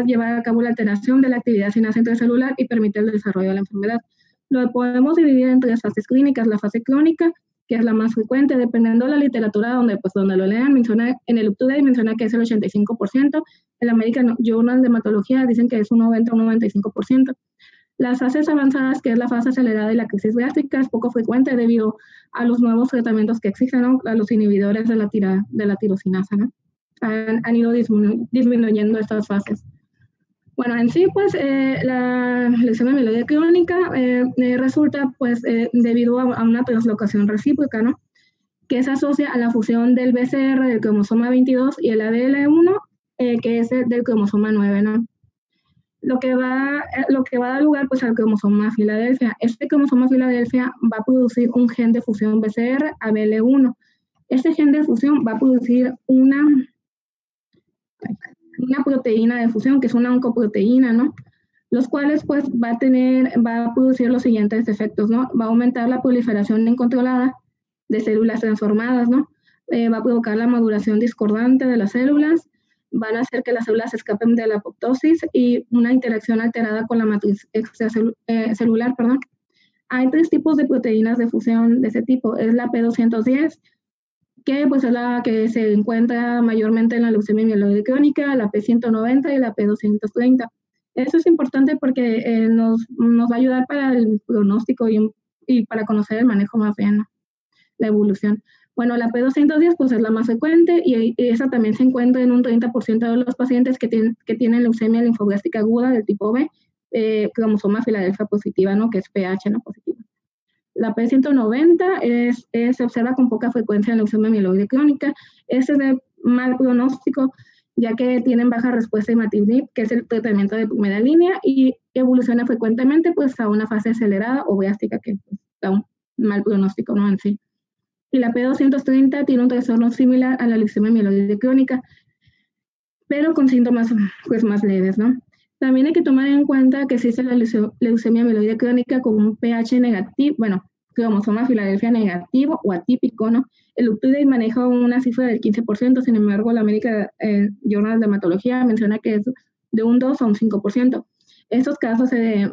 a llevar a cabo la alteración de la actividad sinasa intracelular y permite el desarrollo de la enfermedad. Lo podemos dividir en tres fases clínicas. La fase crónica, que es la más frecuente, dependiendo de la literatura donde lo lean, menciona, en el UpToDate menciona que es el 85%, en la American Journal de Hematología dicen que es un 90 o un 95%. Las fases avanzadas, que es la fase acelerada y la crisis gástrica, es poco frecuente debido a los nuevos tratamientos que existen, ¿no? A los inhibidores de la tirosinasa, ¿no? Han ido disminuyendo estas fases. Bueno, en sí, pues, la leucemia mieloide crónica resulta, pues, debido a una translocación recíproca, ¿no? Que se asocia a la fusión del BCR del cromosoma 22 y el ABL1, que es del cromosoma 9, ¿no? Lo que va a dar lugar, pues, al cromosoma Filadelfia. Este cromosoma Filadelfia va a producir un gen de fusión BCR ABL1. Este gen de fusión va a producir una proteína de fusión, que es una oncoproteína, ¿no? Los cuales, pues, va a producir los siguientes efectos, ¿no? Va a aumentar la proliferación incontrolada de células transformadas, ¿no? Va a provocar la maduración discordante de las células, van a hacer que las células escapen de la apoptosis y una interacción alterada con la matriz extracelular, perdón. Hay tres tipos de proteínas de fusión de ese tipo. Es la P210, que pues es la que se encuentra mayormente en la leucemia mieloide crónica, la P190 y la P230. Eso es importante porque nos va a ayudar para el pronóstico y para conocer el manejo más bien, ¿no? La evolución. Bueno, la P210 pues es la más frecuente y esa también se encuentra en un 30% de los pacientes que tienen leucemia linfoblástica aguda del tipo B, cromosoma Filadelfia positiva, ¿no? Que es PH, ¿no? Positiva. La P190 se observa con poca frecuencia en leucemia mieloide crónica. Es de mal pronóstico, ya que tienen baja respuesta a imatinib, que es el tratamiento de primera línea, y evoluciona frecuentemente pues, a una fase acelerada o gástrica, que da un mal pronóstico, ¿no? En sí. Y la P230 tiene un trastorno similar a la leucemia mieloide crónica, pero con síntomas pues, más leves, ¿no? También hay que tomar en cuenta que existe la leucemia mieloide crónica con un pH negativo, bueno, cromosoma Filadelfia negativo o atípico, ¿no? El UpToDate maneja una cifra del 15%, sin embargo, la American Journal de Hematología menciona que es de un 2 a un 5%. En estos casos se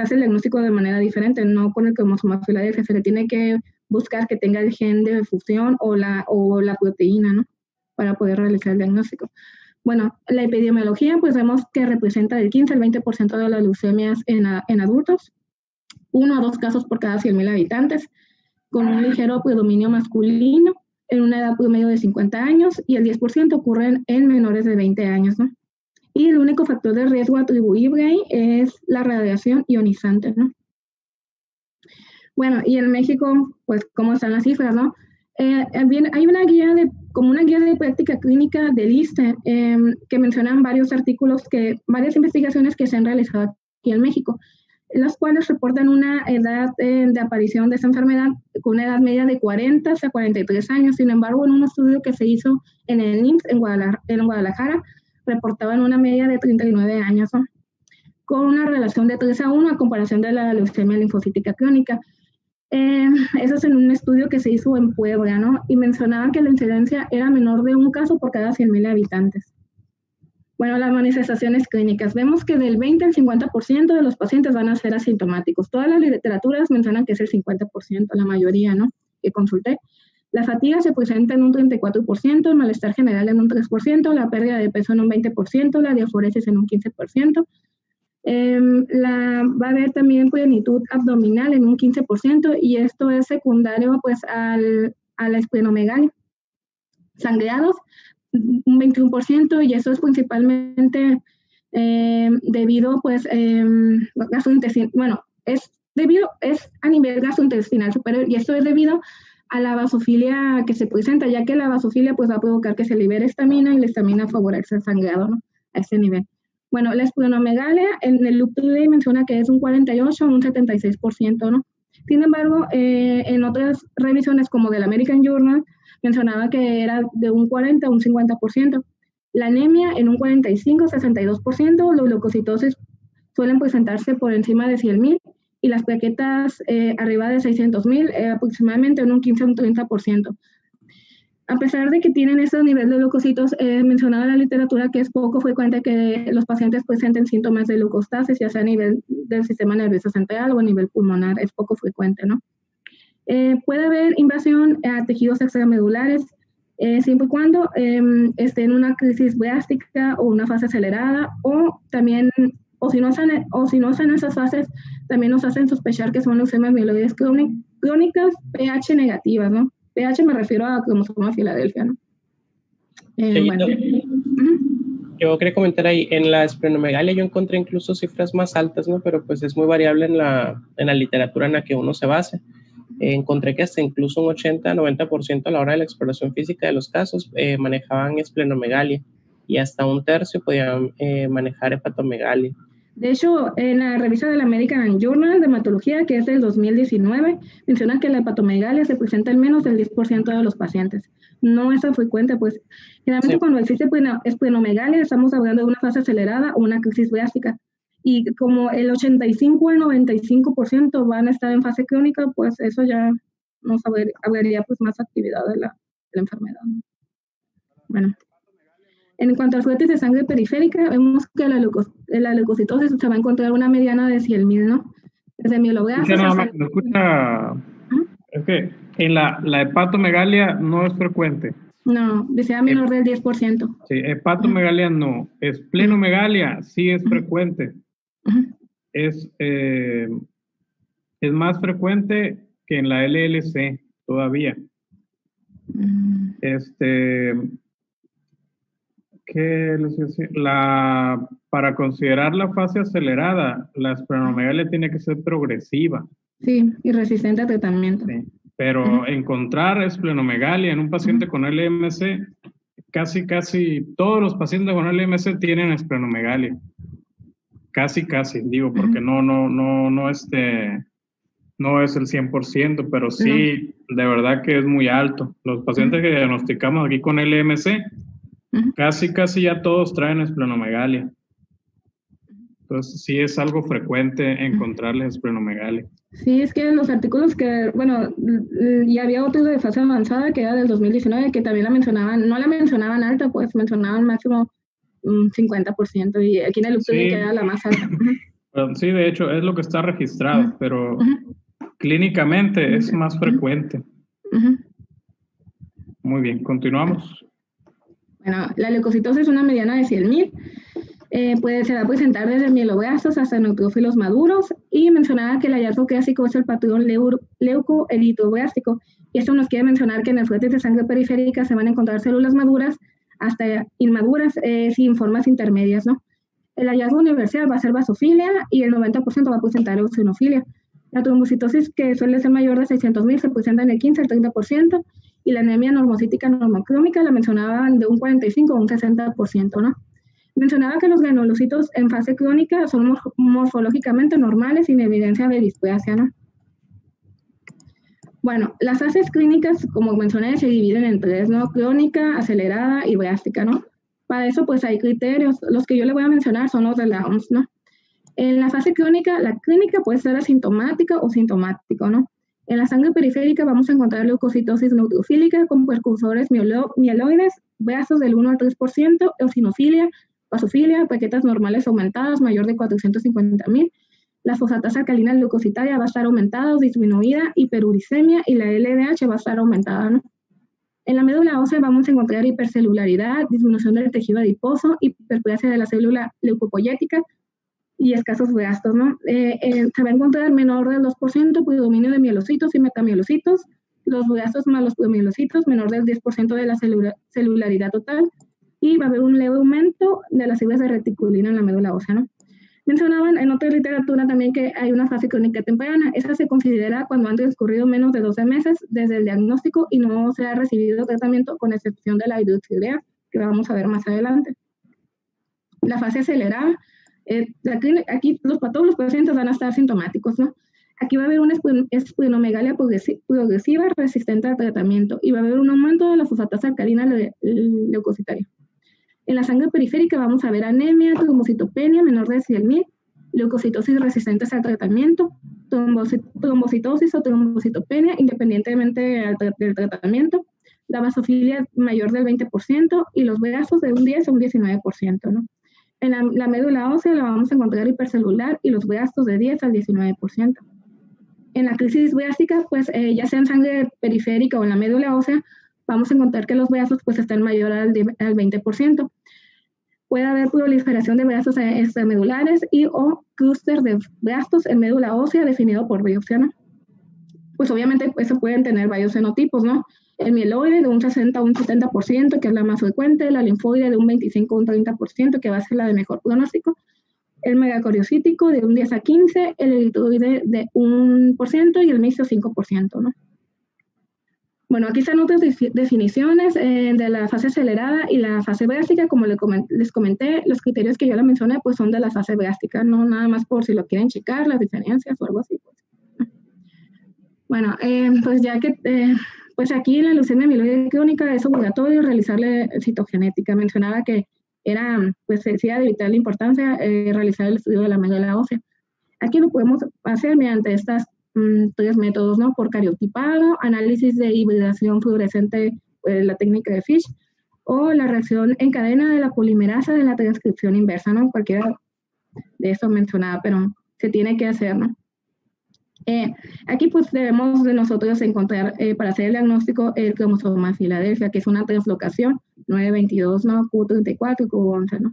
hace el diagnóstico de manera diferente, no con el cromosoma Filadelfia, se le tiene que buscar que tenga el gen de fusión o la proteína, ¿no? Para poder realizar el diagnóstico. Bueno, la epidemiología, pues vemos que representa del 15 al 20% de las leucemias en adultos, 1 a 2 casos por cada 100,000 habitantes, con un ligero predominio masculino en una edad promedio de 50 años y el 10% ocurren en menores de 20 años, ¿no? Y el único factor de riesgo atribuible ahí es la radiación ionizante, ¿no? Bueno, y en México, pues, ¿cómo están las cifras, no? Hay una guía de práctica clínica del ISSSTE que mencionan varios artículos, varias investigaciones que se han realizado aquí en México, las cuales reportan una edad de aparición de esta enfermedad con una edad media de 40 a 43 años. Sin embargo, en un estudio que se hizo en el IMSS en Guadalajara, reportaban una media de 39 años, ¿no? Con una relación de 3 a 1 a comparación de la leucemia linfocítica crónica. Eso es en un estudio que se hizo en Puebla, ¿no? Y mencionaban que la incidencia era menor de un caso por cada 100,000 habitantes. Bueno, las manifestaciones clínicas. Vemos que del 20 al 50% de los pacientes van a ser asintomáticos. Todas las literaturas mencionan que es el 50%, la mayoría, ¿no? Que consulté. La fatiga se presenta en un 34%, el malestar general en un 3%, la pérdida de peso en un 20%, la diaforesis en un 15%. Va a haber también plenitud abdominal en un 15% y esto es secundario pues a la esplenomegalia. Sangreados, un 21% y eso es principalmente debido pues gastrointestinal, bueno, es a nivel gastrointestinal superior y esto es debido a la vasofilia que se presenta, ya que la vasofilia pues va a provocar que se libere estamina y la estamina favorece el sangrado, ¿no? A ese nivel. Bueno, la esplenomegalia en el UpToDate menciona que es un 48 o un 76%, ¿no? Sin embargo, en otras revisiones como del American Journal mencionaba que era de un 40 a un 50%. La anemia en un 45-62%, los leucocitosis suelen presentarse por encima de 100,000 y las plaquetas arriba de 600,000 aproximadamente en un 15 a un 30%. A pesar de que tienen ese nivel de leucocitos, mencionado en la literatura que es poco frecuente que los pacientes presenten síntomas de leucostasis, ya sea a nivel del sistema nervioso central o a nivel pulmonar, es poco frecuente, ¿no? Puede haber invasión a tejidos extramedulares, siempre y cuando esté en una crisis drástica o una fase acelerada, o también, o si no están en esas fases, también nos hacen sospechar que son leucemias mieloides crónicas pH negativas, ¿no? pH me refiero a cromosoma Filadelfia, ¿no? Bueno. Yo quería comentar ahí, en la esplenomegalia yo encontré incluso cifras más altas, ¿no? Pero pues es muy variable en la literatura en la que uno se base. Encontré que hasta incluso un 80-90% a la hora de la exploración física de los casos manejaban esplenomegalia y hasta un tercio podían manejar hepatomegalia. De hecho, en la revista del American Journal de Hematología, que es del 2019, menciona que la hepatomegalia se presenta en menos del 10% de los pacientes. No es tan frecuente, pues generalmente cuando existe esplenomegalia estamos hablando de una fase acelerada o una crisis drástica. Y como el 85 al 95% van a estar en fase crónica, pues eso ya nos hablaría pues más actividad de la enfermedad, ¿no? Bueno. En cuanto al flujo de sangre periférica, vemos que la leucocitosis se va a encontrar una mediana de 100.000, ¿no? Desde mieloblastos es que en la hepatomegalia no es frecuente. No, desea menor del 10%. Sí, hepatomegalia no. Esplenomegalia sí es frecuente. Es más frecuente que en la LLC todavía. ¿Qué les iba a decir? Para considerar la fase acelerada, la esplenomegalia tiene que ser progresiva. Sí, y resistente a tratamiento. Sí, pero encontrar esplenomegalia en un paciente con LMC, casi todos los pacientes con LMC tienen esplenomegalia. Casi, digo, porque no es el 100%, pero sí, de verdad que es muy alto. Los pacientes que diagnosticamos aquí con LMC, casi ya todos traen esplenomegalia. Entonces, sí es algo frecuente encontrarles esplenomegalia. Sí, es que los artículos que, bueno, y había otros de fase avanzada que era del 2019 que también no la mencionaban alta, pues mencionaban máximo 50%, y aquí en el UPD queda la más alta. Sí, de hecho, es lo que está registrado, pero clínicamente es más frecuente. Muy bien, continuamos. Bueno, la leucocitosis es una mediana de 100.000. Se va a presentar desde mieloblastos hasta neutrófilos maduros, y mencionaba que el hallazgo clásico es el patrón leucoeritroblástico, y esto nos quiere mencionar que en el flujo de sangre periférica se van a encontrar células maduras hasta inmaduras sin formas intermedias, ¿no? El hallazgo universal va a ser basofilia y el 90% va a presentar eosinofilia. La trombocitosis, que suele ser mayor de 600.000, se presenta en el 15 al 30%, y la anemia normocítica normocrómica la mencionaban de un 45 a un 60%, ¿no? Mencionaba que los granulocitos en fase crónica son morfológicamente normales sin evidencia de displasia, ¿no? Bueno, las fases clínicas, como mencioné, se dividen en tres, ¿no? Crónica, acelerada y drástica, ¿no? Para eso, pues hay criterios. Los que yo le voy a mencionar son los de la OMS, ¿no? En la fase crónica, la clínica puede ser asintomática o sintomático, ¿no? En la sangre periférica vamos a encontrar leucocitosis neutrofílica con precursores mieloides, brazos del 1 al 3%, eosinofilia, basofilia, plaquetas normales aumentadas, mayor de 450.000. La fosfatasa alcalina leucocitaria va a estar aumentada o disminuida, hiperuricemia, y la LDH va a estar aumentada, ¿no? En la médula ósea vamos a encontrar hipercelularidad, disminución del tejido adiposo, hiperplasia de la célula leucopoyética y escasos blastos, ¿no? Se va a encontrar menor del 2% predominio de mielocitos y metamielocitos, los blastos más los mielocitos, menor del 10% de la celularidad total, y va a haber un leve aumento de las células de reticulina en la médula ósea, ¿no? Mencionaban en otra literatura también que hay una fase crónica temprana. Esta se considera cuando han transcurrido menos de 12 meses desde el diagnóstico y no se ha recibido tratamiento, con excepción de la hidroxiurea, que vamos a ver más adelante. La fase acelerada, aquí todos los pacientes van a estar sintomáticos, ¿no? Aquí va a haber una esplenomegalia progresiva resistente al tratamiento, y va a haber un aumento de la fosfatasa alcalina leucocitaria. En la sangre periférica vamos a ver anemia, trombocitopenia menor de 100.000, leucocitosis resistentes al tratamiento, trombocitosis o trombocitopenia independientemente del tratamiento, la basofilia mayor del 20% y los V-gastos de un 10 a un 19%, ¿no? En la médula ósea la vamos a encontrar hipercelular y los V-gastos de 10 al 19%. En la crisis V-gástica, pues ya sea en sangre periférica o en la médula ósea, vamos a encontrar que los V-gastos pues están mayor al 20%. Puede haber proliferación de V-gastos extramedulares y o clúster de V-gastos en médula ósea definido por biopsia, ¿no? Pues obviamente eso pueden tener varios fenotipos, ¿no? El mieloide de un 60 a un 70%, que es la más frecuente, la linfoide de un 25 a un 30%, que va a ser la de mejor pronóstico, el megacoriocítico de un 10 a 15, el eritroide de 1% y el misio 5%, ¿no? Bueno, aquí están otras definiciones de la fase acelerada y la fase básicas. Como les comenté, los criterios que yo les mencioné pues son de la fase básicas, no nada más por si lo quieren checar, las diferencias o algo así. Pues. Bueno, pues ya que, pues aquí la leucemia mieloide crónica es obligatorio realizarle citogenética. Mencionaba que era, pues decía de vital importancia realizar el estudio de la médula ósea. Aquí lo podemos hacer mediante estas tres métodos, ¿no? Por cariotipado, análisis de hibridación fluorescente, la técnica de Fish, o la reacción en cadena de la polimerasa de la transcripción inversa, ¿no? Cualquiera de eso mencionaba, pero se tiene que hacer, ¿no? Aquí pues debemos de nosotros encontrar para hacer el diagnóstico el cromosoma Filadelfia, que es una translocación 922, ¿no? Q34 y Q11, ¿no?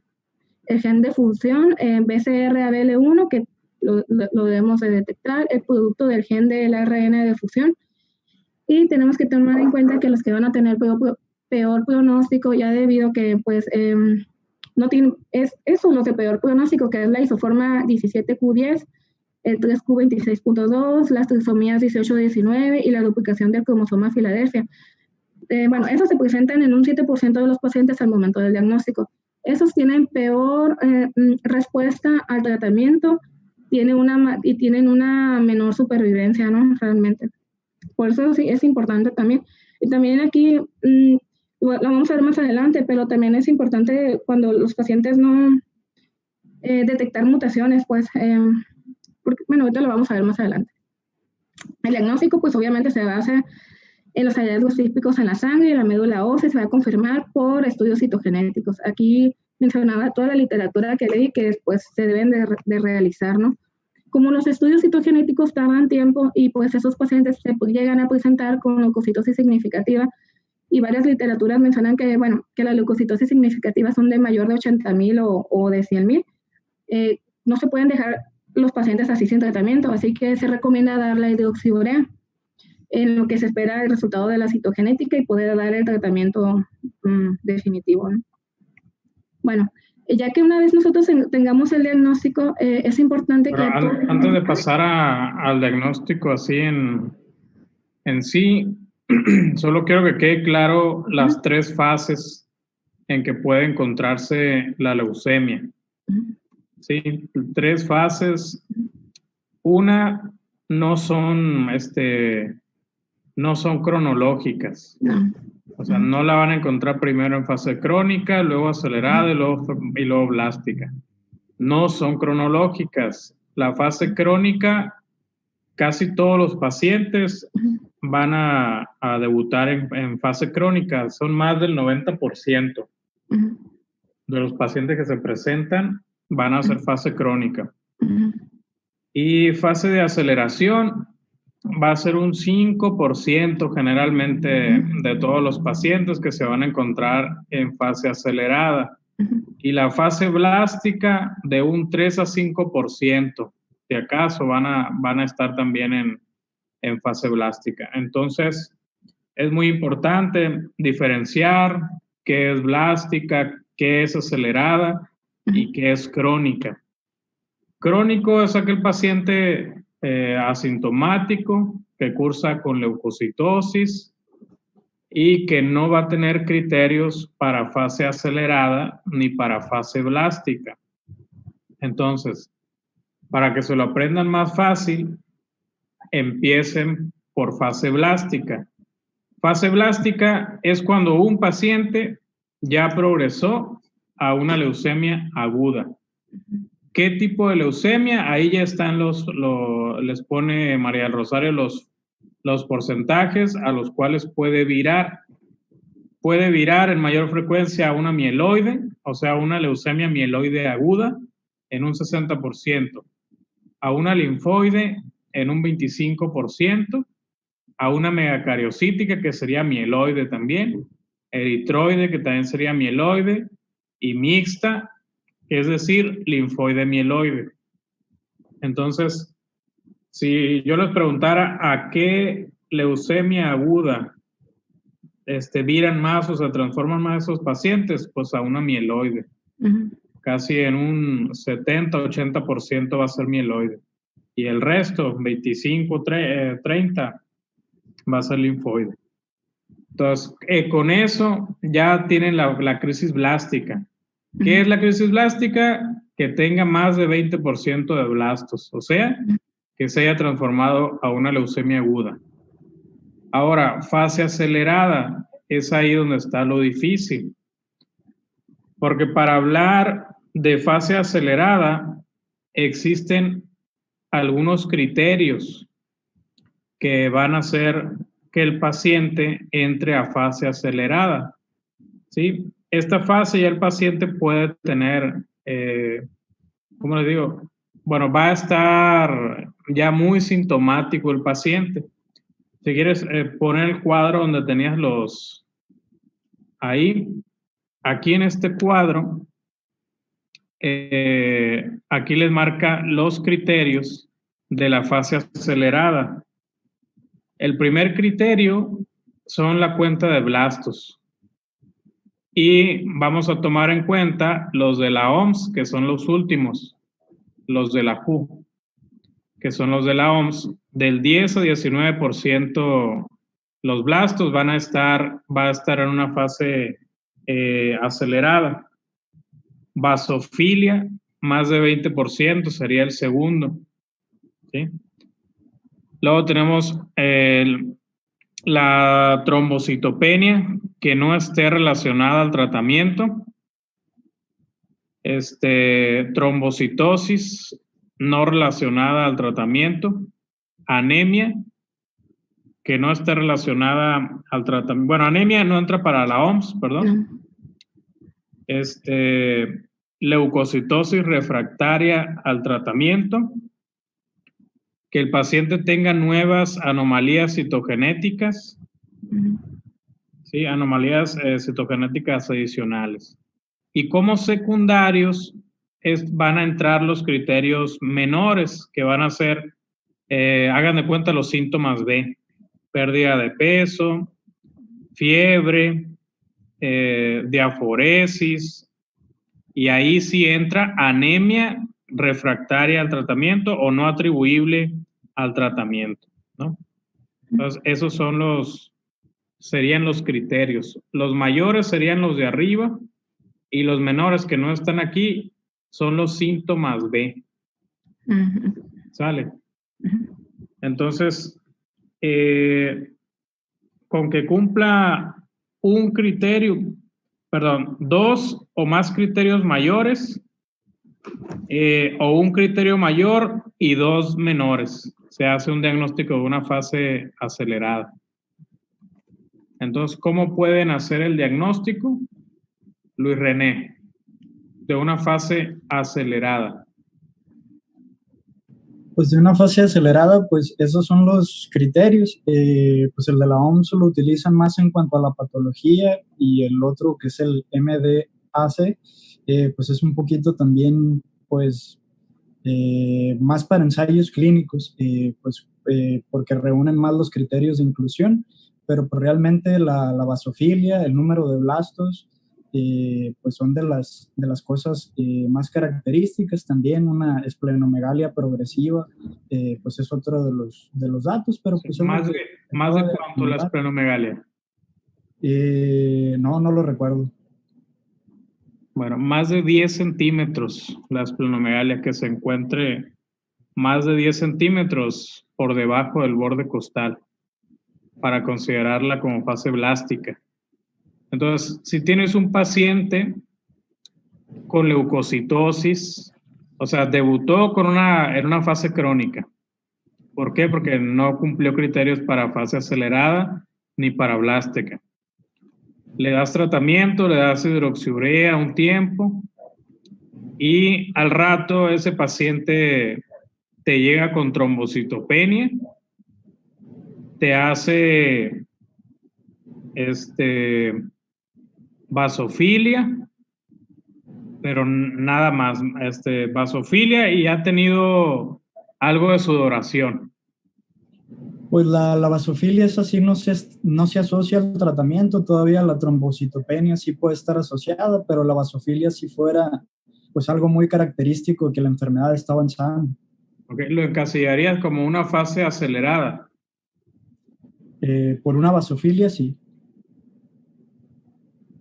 El gen de función BCR-ABL1, que lo debemos de detectar, el producto del gen del ARN de fusión, y tenemos que tener en cuenta que los que van a tener peor pronóstico, ya debido que pues no tienen, eso los de peor pronóstico, que es la isoforma 17Q10, el 3Q26.2, las trisomías 18-19 y la duplicación del cromosoma Filadelfia. Bueno, esos se presentan en un 7% de los pacientes al momento del diagnóstico. Esos tienen peor respuesta al tratamiento, tienen una menor supervivencia, ¿no? Realmente. Por eso sí es importante también. Y también aquí, lo vamos a ver más adelante, pero también es importante cuando los pacientes no detectar mutaciones, pues, porque, bueno, ahorita lo vamos a ver más adelante. El diagnóstico, pues, obviamente se basa en los hallazgos típicos en la sangre y en la médula ósea, se va a confirmar por estudios citogenéticos. Aquí mencionaba toda la literatura que leí que después se deben de realizar, ¿no? Como los estudios citogenéticos tardan tiempo y pues esos pacientes se llegan a presentar con leucocitosis significativa, y varias literaturas mencionan que, bueno, que las leucocitosis significativas son de mayor de 80,000 o de 100,000. No se pueden dejar los pacientes así sin tratamiento, así que se recomienda dar la hidroxiurea en lo que se espera el resultado de la citogenética y poder dar el tratamiento definitivo, ¿no? Bueno, ya que una vez nosotros tengamos el diagnóstico, es importante que... Antes de pasar al diagnóstico así en sí, solo quiero que quede claro las tres fases en que puede encontrarse la leucemia. Sí, tres fases. Una, no son cronológicas. No. O sea, no la van a encontrar primero en fase crónica, luego acelerada y luego blástica. No son cronológicas. La fase crónica, casi todos los pacientes van a debutar en fase crónica. Son más del 90% de los pacientes que se presentan van a hacer fase crónica. Y fase de aceleración va a ser un 5% generalmente de todos los pacientes que se van a encontrar en fase acelerada. Y la fase blástica de un 3 a 5%, si acaso van a estar también en fase blástica. Entonces, es muy importante diferenciar qué es blástica, qué es acelerada y qué es crónica. Crónico es aquel paciente asintomático que cursa con leucocitosis y que no va a tener criterios para fase acelerada ni para fase blástica. Entonces, para que se lo aprendan más fácil, empiecen por fase blástica. Fase blástica es cuando un paciente ya progresó a una leucemia aguda. ¿Qué tipo de leucemia? Ahí ya están les pone María del Rosario los porcentajes a los cuales puede virar. puede virar en mayor frecuencia a una mieloide, o sea, una leucemia mieloide aguda en un 60%, a una linfoide en un 25%, a una megacariocítica, que sería mieloide también, eritroide, que también sería mieloide, y mixta, es decir, linfoide mieloide. Entonces, si yo les preguntara a qué leucemia aguda viran más o se transforman más esos pacientes, pues a una mieloide. Casi en un 70-80% va a ser mieloide. Y el resto, 25-30%, va a ser linfoide. Entonces, con eso ya tienen la crisis blástica. ¿Qué es la crisis blástica? Que tenga más de 20% de blastos, o sea, que se haya transformado a una leucemia aguda. Ahora, fase acelerada, es ahí donde está lo difícil. Porque para hablar de fase acelerada, existen algunos criterios que van a hacer que el paciente entre a fase acelerada. ¿Sí? Esta fase ya el paciente puede tener, ¿cómo le digo? Bueno, va a estar ya muy sintomático el paciente. Si quieres poner el cuadro donde tenías ahí, aquí en este cuadro, aquí les marca los criterios de la fase acelerada. El primer criterio son la cuenta de blastos. Y vamos a tomar en cuenta los de la OMS, que son los últimos, los de la WHO, que son los de la OMS, del 10 a 19% los blastos va a estar en una fase acelerada. Basofilia, más de 20% sería el segundo. ¿Sí? Luego tenemos la trombocitopenia, que no esté relacionada al tratamiento. Trombocitosis no relacionada al tratamiento. Anemia, que no esté relacionada al tratamiento. Bueno, anemia no entra para la OMS, perdón. Leucocitosis refractaria al tratamiento. Que el paciente tenga nuevas anomalías citogenéticas. ¿Sí? Anomalías citogenéticas adicionales. Y como secundarios van a entrar los criterios menores, que van a ser, hagan de cuenta los síntomas B: pérdida de peso, fiebre, diaforesis, y ahí sí entra anemia refractaria al tratamiento o no atribuible al tratamiento, ¿no? Entonces, esos serían los criterios. Los mayores serían los de arriba, y los menores que no están aquí son los síntomas B. ¿Sale? Entonces, con que cumpla un criterio, dos o más criterios mayores, o un criterio mayor y dos menores, se hace un diagnóstico de una fase acelerada. Entonces, ¿cómo pueden hacer el diagnóstico? Luis René, de una fase acelerada. Pues de una fase acelerada, pues esos son los criterios. Pues el de la OMS lo utilizan más en cuanto a la patología, y el otro, que es el MDAC, pues es un poquito también, pues, más para ensayos clínicos, porque reúnen más los criterios de inclusión, pero pues realmente la basofilia, el número de blastos, pues son de las cosas más características. También una esplenomegalia progresiva, pues es otro de los datos, pero pues más de cuánto la esplenomegalia. No lo recuerdo. Bueno, más de 10 centímetros la esplenomegalia, que se encuentre más de 10 centímetros por debajo del borde costal, para considerarla como fase blástica. Entonces, si tienes un paciente con leucocitosis, o sea, debutó en una fase crónica. ¿Por qué? Porque no cumplió criterios para fase acelerada ni para blástica. le das tratamiento, le das hidroxiurea un tiempo y al rato ese paciente te llega con trombocitopenia, te hace vasofilia, pero nada más, vasofilia y ha tenido algo de sudoración. Pues la vasofilia es así, no se asocia al tratamiento, todavía la trombocitopenia sí puede estar asociada, pero la vasofilia si fuera pues algo muy característico que la enfermedad está avanzando. Okay, lo encasillarías como una fase acelerada. Por una vasofilia, sí.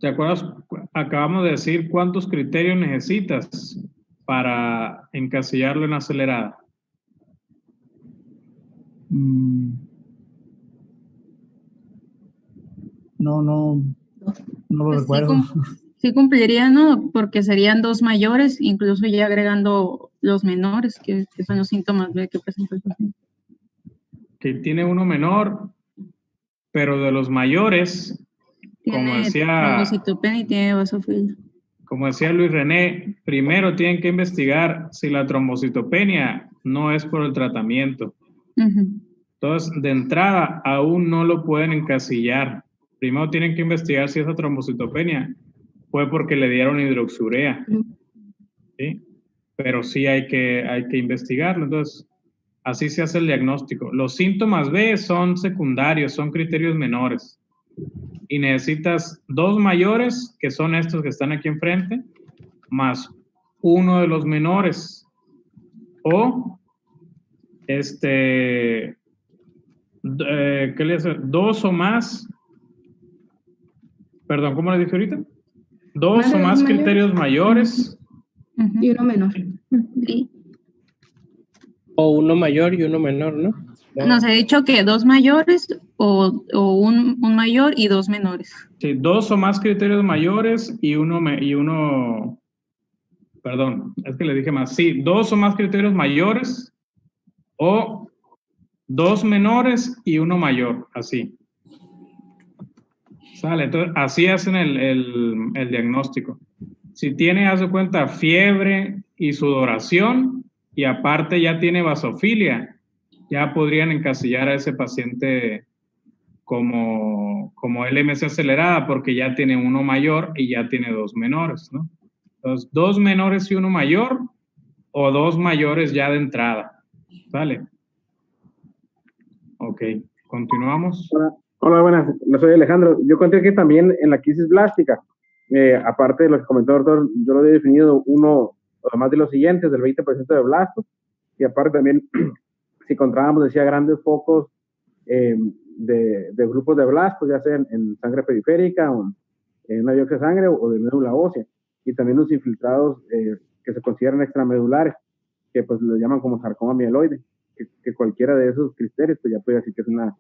¿Te acuerdas? Acabamos de decir cuántos criterios necesitas para encasillarlo en acelerada. No lo recuerdo. Sí cumpliría, ¿no? Porque serían 2 mayores, incluso ya agregando los menores, que son los síntomas B que presenta el paciente. Que tiene uno menor, pero de los mayores, como decía trombocitopenia y tiene vasofilia. Como decía Luis René, primero tienen que investigar si la trombocitopenia no es por el tratamiento. Entonces, de entrada, aún no lo pueden encasillar. Primero tienen que investigar si esa trombocitopenia fue porque le dieron hidroxiurea. ¿Sí? Pero sí hay que investigarlo. Entonces, así se hace el diagnóstico. Los síntomas B son secundarios, son criterios menores. Y necesitas 2 mayores, que son estos que están aquí enfrente, más uno de los menores. O, ¿qué le hace? 2 o más. Perdón, ¿cómo le dije ahorita? 2 o más criterios mayores. Y uno menor. Sí. O uno mayor y uno menor, ¿no? Nos ha dicho que 2 mayores o un mayor y 2 menores. Sí, 2 o más criterios mayores y uno, perdón, es que le dije más. Sí, 2 o más criterios mayores o 2 menores y uno mayor, así. Sale, entonces así hacen el diagnóstico. Si tiene, haz de cuenta, fiebre y sudoración y aparte ya tiene vasofilia, ya podrían encasillar a ese paciente como LMC acelerada porque ya tiene uno mayor y ya tiene 2 menores, ¿no? Entonces, 2 menores y uno mayor o 2 mayores ya de entrada. ¿Sale? Ok, continuamos. Hola, buenas. No soy Alejandro. Yo conté que también en la crisis blástica, aparte de lo que comentó el doctor, yo lo he definido además de los siguientes, del 20% de blastos, y aparte también, si encontrábamos, decía, grandes focos de grupos de blastos, ya sea en sangre periférica o en una biopsia de sangre o de médula ósea, y también los infiltrados que se consideran extramedulares, que pues le llaman como sarcoma mieloide, que cualquiera de esos criterios pues ya puede decir que es una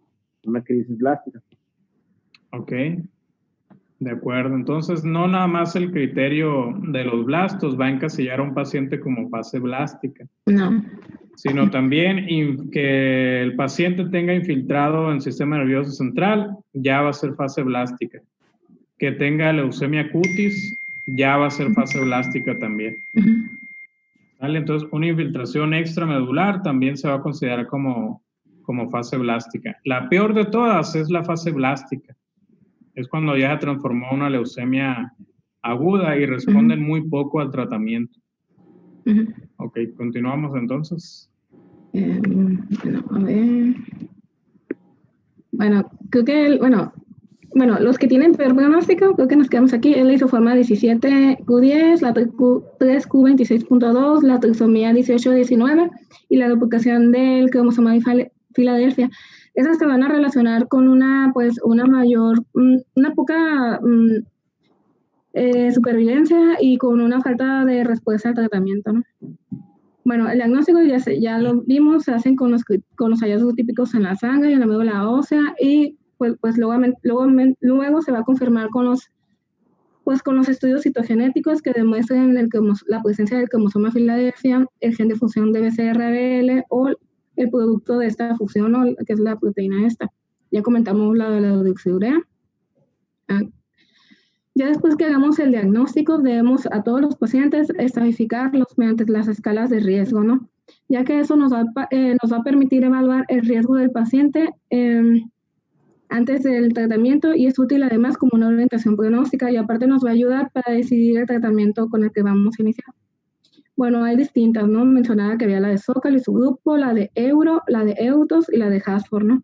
crisis blástica. Ok, de acuerdo. Entonces, no nada más el criterio de los blastos va a encasillar a un paciente como fase blástica. No. Sino también que el paciente tenga infiltrado en el sistema nervioso central, ya va a ser fase blástica. Que tenga leucemia cutis, ya va a ser fase blástica también. ¿Vale? Entonces, una infiltración extramedular también se va a considerar como fase blástica. La peor de todas es la fase blástica. Es cuando ya se transformó una leucemia aguda y responden muy poco al tratamiento. Ok, continuamos entonces. Bueno, a ver. Bueno, creo que, los que tienen peor pronóstico, creo que nos quedamos aquí, es la isoforma 17Q10, la 3Q26.2, la trisomía 18-19 y la duplicación del cromosoma de Filadelfia. Esas se van a relacionar con una poca supervivencia y con una falta de respuesta al tratamiento, ¿no? Bueno, el diagnóstico ya lo vimos, se hacen con los hallazgos típicos en la sangre y en la médula ósea y pues luego se va a confirmar con los estudios citogenéticos que demuestren la presencia del cromosoma Filadelfia, el gen de función de BCR-ABL o el producto de esta fusión, ¿no? Que es la proteína esta. Ya comentamos la de la hidroxiurea. Ya después que hagamos el diagnóstico, debemos a todos los pacientes estratificarlos mediante las escalas de riesgo, ¿no? Ya que eso nos va a permitir evaluar el riesgo del paciente antes del tratamiento y es útil además como una orientación pronóstica y aparte nos va a ayudar para decidir el tratamiento con el que vamos a iniciar. Bueno, hay distintas, ¿no? Mencionaba que había la de Zócalo y su grupo, la de Euro, la de Eutos y la de Hasford, ¿no?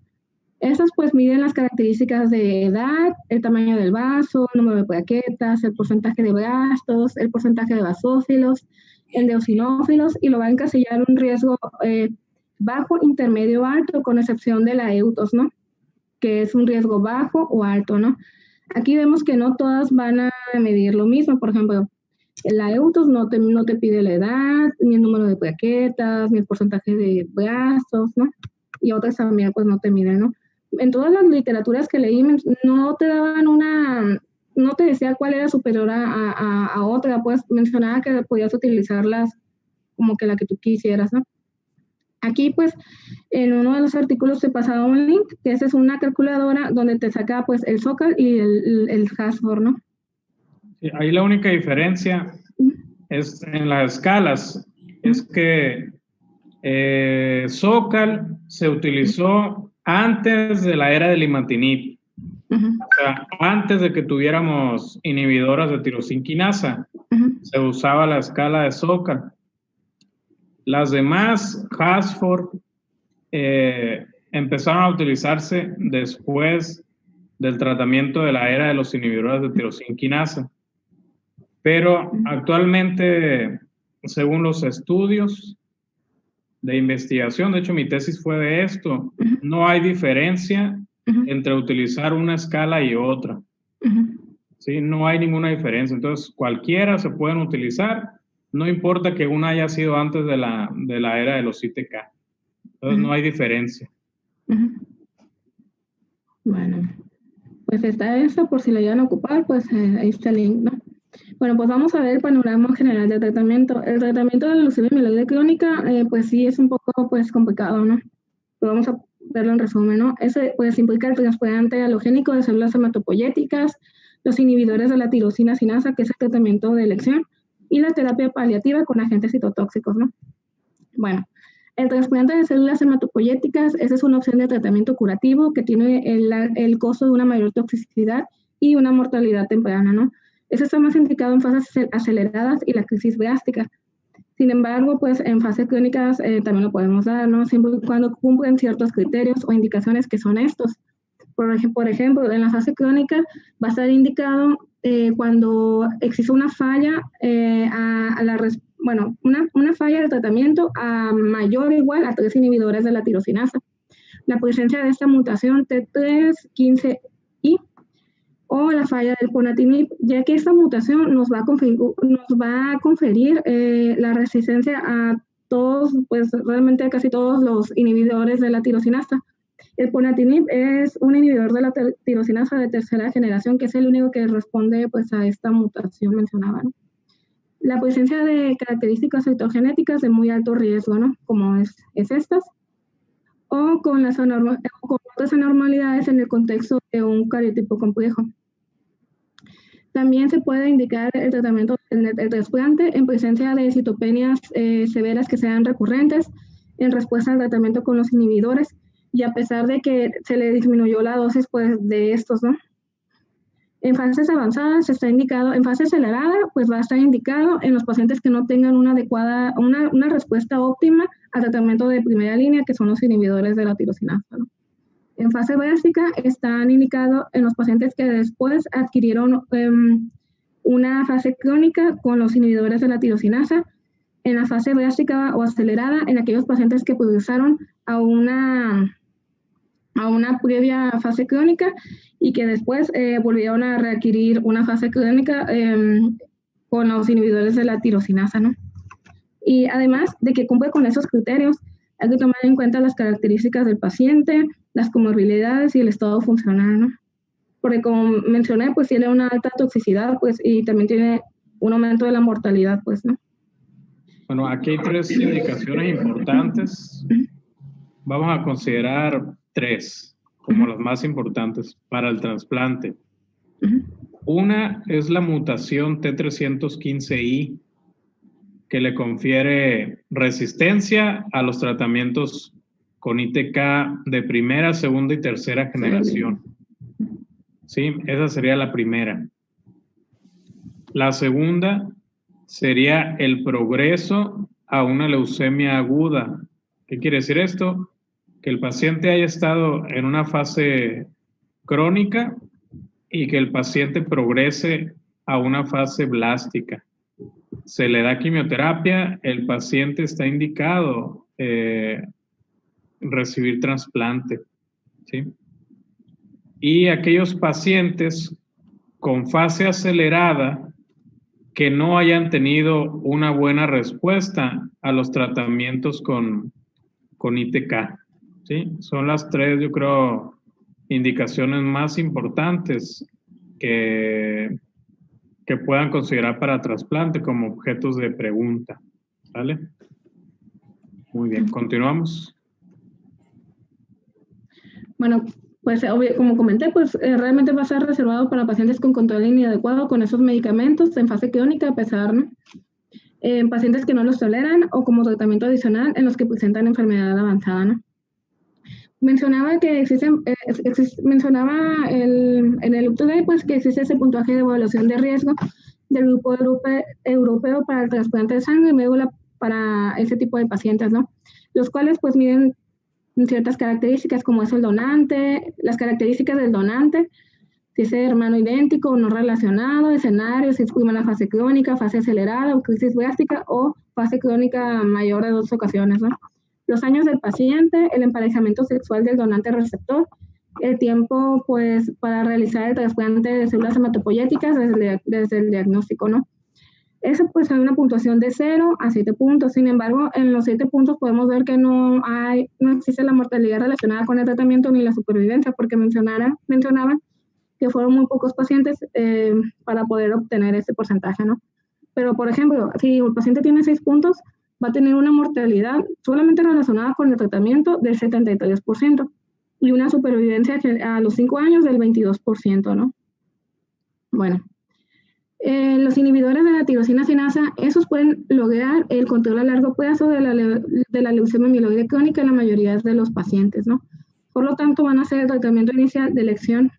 Estas pues miden las características de edad, el tamaño del vaso, el número de plaquetas, el porcentaje de blastos, el porcentaje de basófilos, el de eosinófilos y lo va a encasillar un riesgo bajo, intermedio o alto, con excepción de la Eutos, ¿no? Que es un riesgo bajo o alto, ¿no? Aquí vemos que no todas van a medir lo mismo. Por ejemplo, la Eutos no te pide la edad, ni el número de plaquetas, ni el porcentaje de blastos, ¿no? Y otras también pues no te miden, ¿no? En todas las literaturas que leí no te daban no te decía cuál era superior a otra, pues mencionaba que podías utilizarlas como que la que tú quisieras, ¿no? Aquí, pues, en uno de los artículos te pasaba un link, que esa es una calculadora donde te saca, pues, el Zócalo y el Hasford, ¿no? Sí, ahí la única diferencia es en las escalas, es que Zócalo se utilizó antes de la era del imatinib, o sea, antes de que tuviéramos inhibidoras de tirosina quinasa, se usaba la escala de Zócalo. Las demás, Hasford, empezaron a utilizarse después del tratamiento de la era de los inhibidores de tirosina quinasa. Pero actualmente, según los estudios de investigación, de hecho mi tesis fue de esto, no hay diferencia entre utilizar una escala y otra. ¿Sí? No hay ninguna diferencia. Entonces, cualquiera se pueden utilizar. No importa que una haya sido antes de la era de los ITK. Entonces no hay diferencia. Bueno, pues está esta, por si la llegan a ocupar, pues ahí está el link, ¿no? Bueno, pues vamos a ver el panorama general del tratamiento. El tratamiento de la leucemia mieloide crónica, pues sí es un poco pues complicado, ¿no? Pero vamos a verlo en resumen, ¿no? Ese pues implica el trasplante halogénico de células hematopoyéticas, los inhibidores de la tirosina quinasa, que es el tratamiento de elección, y la terapia paliativa con agentes citotóxicos, ¿no? Bueno, el trasplante de células hematopoyéticas, esa es una opción de tratamiento curativo que tiene el costo de una mayor toxicidad y una mortalidad temprana, ¿no? Eso está más indicado en fases aceleradas y la crisis blástica. Sin embargo, pues en fases crónicas también lo podemos dar, ¿no? Siempre y cuando cumplen ciertos criterios o indicaciones que son estos. Por ejemplo, en la fase crónica va a estar indicado cuando existe una falla una falla del tratamiento a mayor o igual a 3 inhibidores de la tirosinasa. La presencia de esta mutación T315I o la falla del ponatinib, ya que esta mutación nos va a conferir la resistencia a todos, pues realmente a casi todos los inhibidores de la tirosinasa. El ponatinib es un inhibidor de la tirosinasa de tercera generación, que es el único que responde pues a esta mutación mencionada, ¿no? La presencia de características cytogenéticas de muy alto riesgo, ¿no? Como es estas, o con otras anormalidades en el contexto de un cariotipo complejo. También se puede indicar el tratamiento del trasplante en presencia de citopenias severas que sean recurrentes en respuesta al tratamiento con los inhibidores y a pesar de que se le disminuyó la dosis pues, de estos, ¿no? En fases avanzadas está indicado, en fase acelerada pues va a estar indicado en los pacientes que no tengan una respuesta óptima al tratamiento de primera línea que son los inhibidores de la tirosinasa, ¿no? En fase básica están indicados en los pacientes que después adquirieron una fase crónica con los inhibidores de la tirosinasa. En la fase básica o acelerada, en aquellos pacientes que progresaron a una previa fase crónica y que después volvieron a readquirir una fase crónica con los inhibidores de la tirosinasa, ¿no? Y además de que cumple con esos criterios, hay que tomar en cuenta las características del paciente, las comorbilidades y el estado funcional, ¿no? Porque como mencioné, pues tiene una alta toxicidad, pues, y también tiene un aumento de la mortalidad, pues, ¿no? Bueno, aquí hay 3 indicaciones importantes. Vamos a considerar 3 como las más importantes para el trasplante. Una es la mutación T315I, que le confiere resistencia a los tratamientos con ITK de primera, segunda y tercera generación. Sí, esa sería la primera. La segunda sería el progreso a una leucemia aguda. ¿Qué quiere decir esto? Que el paciente haya estado en una fase crónica y que el paciente progrese a una fase blástica. Se le da quimioterapia, el paciente está indicado recibir trasplante, ¿sí? Y aquellos pacientes con fase acelerada que no hayan tenido una buena respuesta a los tratamientos con ITK, ¿sí? Son las tres, yo creo, indicaciones más importantes que puedan considerar para trasplante como objetos de pregunta, ¿vale? Muy bien, continuamos. Bueno, pues como comenté, pues realmente va a ser reservado para pacientes con control inadecuado con esos medicamentos en fase crónica, a pesar, ¿no? En pacientes que no los toleran o como tratamiento adicional en los que presentan enfermedad avanzada, ¿no? Mencionaba que existen, en el UTD, pues que existe ese puntaje de evaluación de riesgo del grupo europeo para el trasplante de sangre y médula para ese tipo de pacientes, ¿no? Los cuales pues miden ciertas características como es el donante, las características del donante, si es hermano idéntico o no relacionado, escenarios, si es primera fase crónica, fase acelerada o crisis drástica o fase crónica mayor de 2 ocasiones, ¿no? Los años del paciente, el emparejamiento sexual del donante receptor, el tiempo pues para realizar el trasplante de células hematopoyéticas desde el diagnóstico, ¿no? Eso pues hay una puntuación de 0 a 7 puntos. Sin embargo, en los 7 puntos podemos ver que no existe la mortalidad relacionada con el tratamiento ni la supervivencia, porque mencionaban que fueron muy pocos pacientes para poder obtener ese porcentaje, ¿no? Pero, por ejemplo, si el paciente tiene 6 puntos, va a tener una mortalidad solamente relacionada con el tratamiento del 73% y una supervivencia a los 5 años del 22%, ¿no? Bueno. Los inhibidores de la tirosina sinasa, esos pueden lograr el control a largo plazo de la leucemia mieloide crónica en la mayoría de los pacientes, ¿no? Por lo tanto, van a ser el tratamiento inicial de elección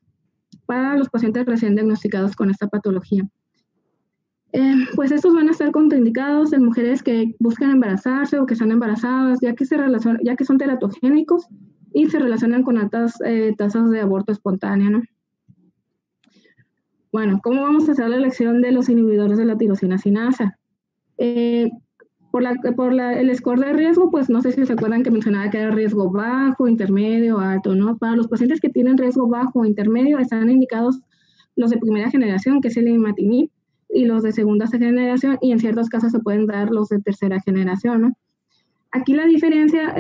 para los pacientes recién diagnosticados con esta patología. Pues estos van a estar contraindicados en mujeres que buscan embarazarse o que están embarazadas, ya que son teratogénicos y se relacionan con altas tasas de aborto espontáneo, ¿no? Bueno, ¿cómo vamos a hacer la elección de los inhibidores de la tirosina sinasa? Por el score de riesgo, pues no sé si se acuerdan que mencionaba que era riesgo bajo, intermedio, alto, ¿no? Para los pacientes que tienen riesgo bajo o intermedio están indicados los de primera generación, que es el imatinib, y los de segunda generación, y en ciertos casos se pueden dar los de tercera generación, ¿no? Aquí la diferencia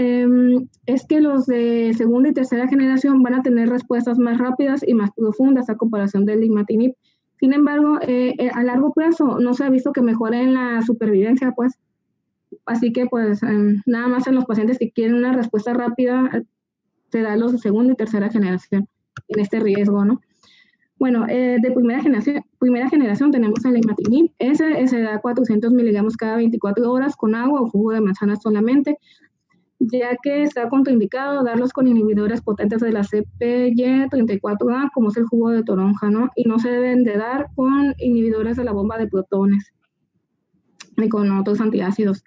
es que los de segunda y tercera generación van a tener respuestas más rápidas y más profundas a comparación del imatinib. Sin embargo, a largo plazo no se ha visto que mejore en la supervivencia, pues. Así que, pues, nada más en los pacientes que quieren una respuesta rápida, se da los de segunda y tercera generación en este riesgo, ¿no? Bueno, de primera generación tenemos el imatinib. Ese se da 400 miligramos cada 24 horas con agua o jugo de manzana solamente, ya que está contraindicado darlos con inhibidores potentes de la CPY34A, como es el jugo de toronja, ¿no? Y no se deben de dar con inhibidores de la bomba de protones ni con otros antiácidos.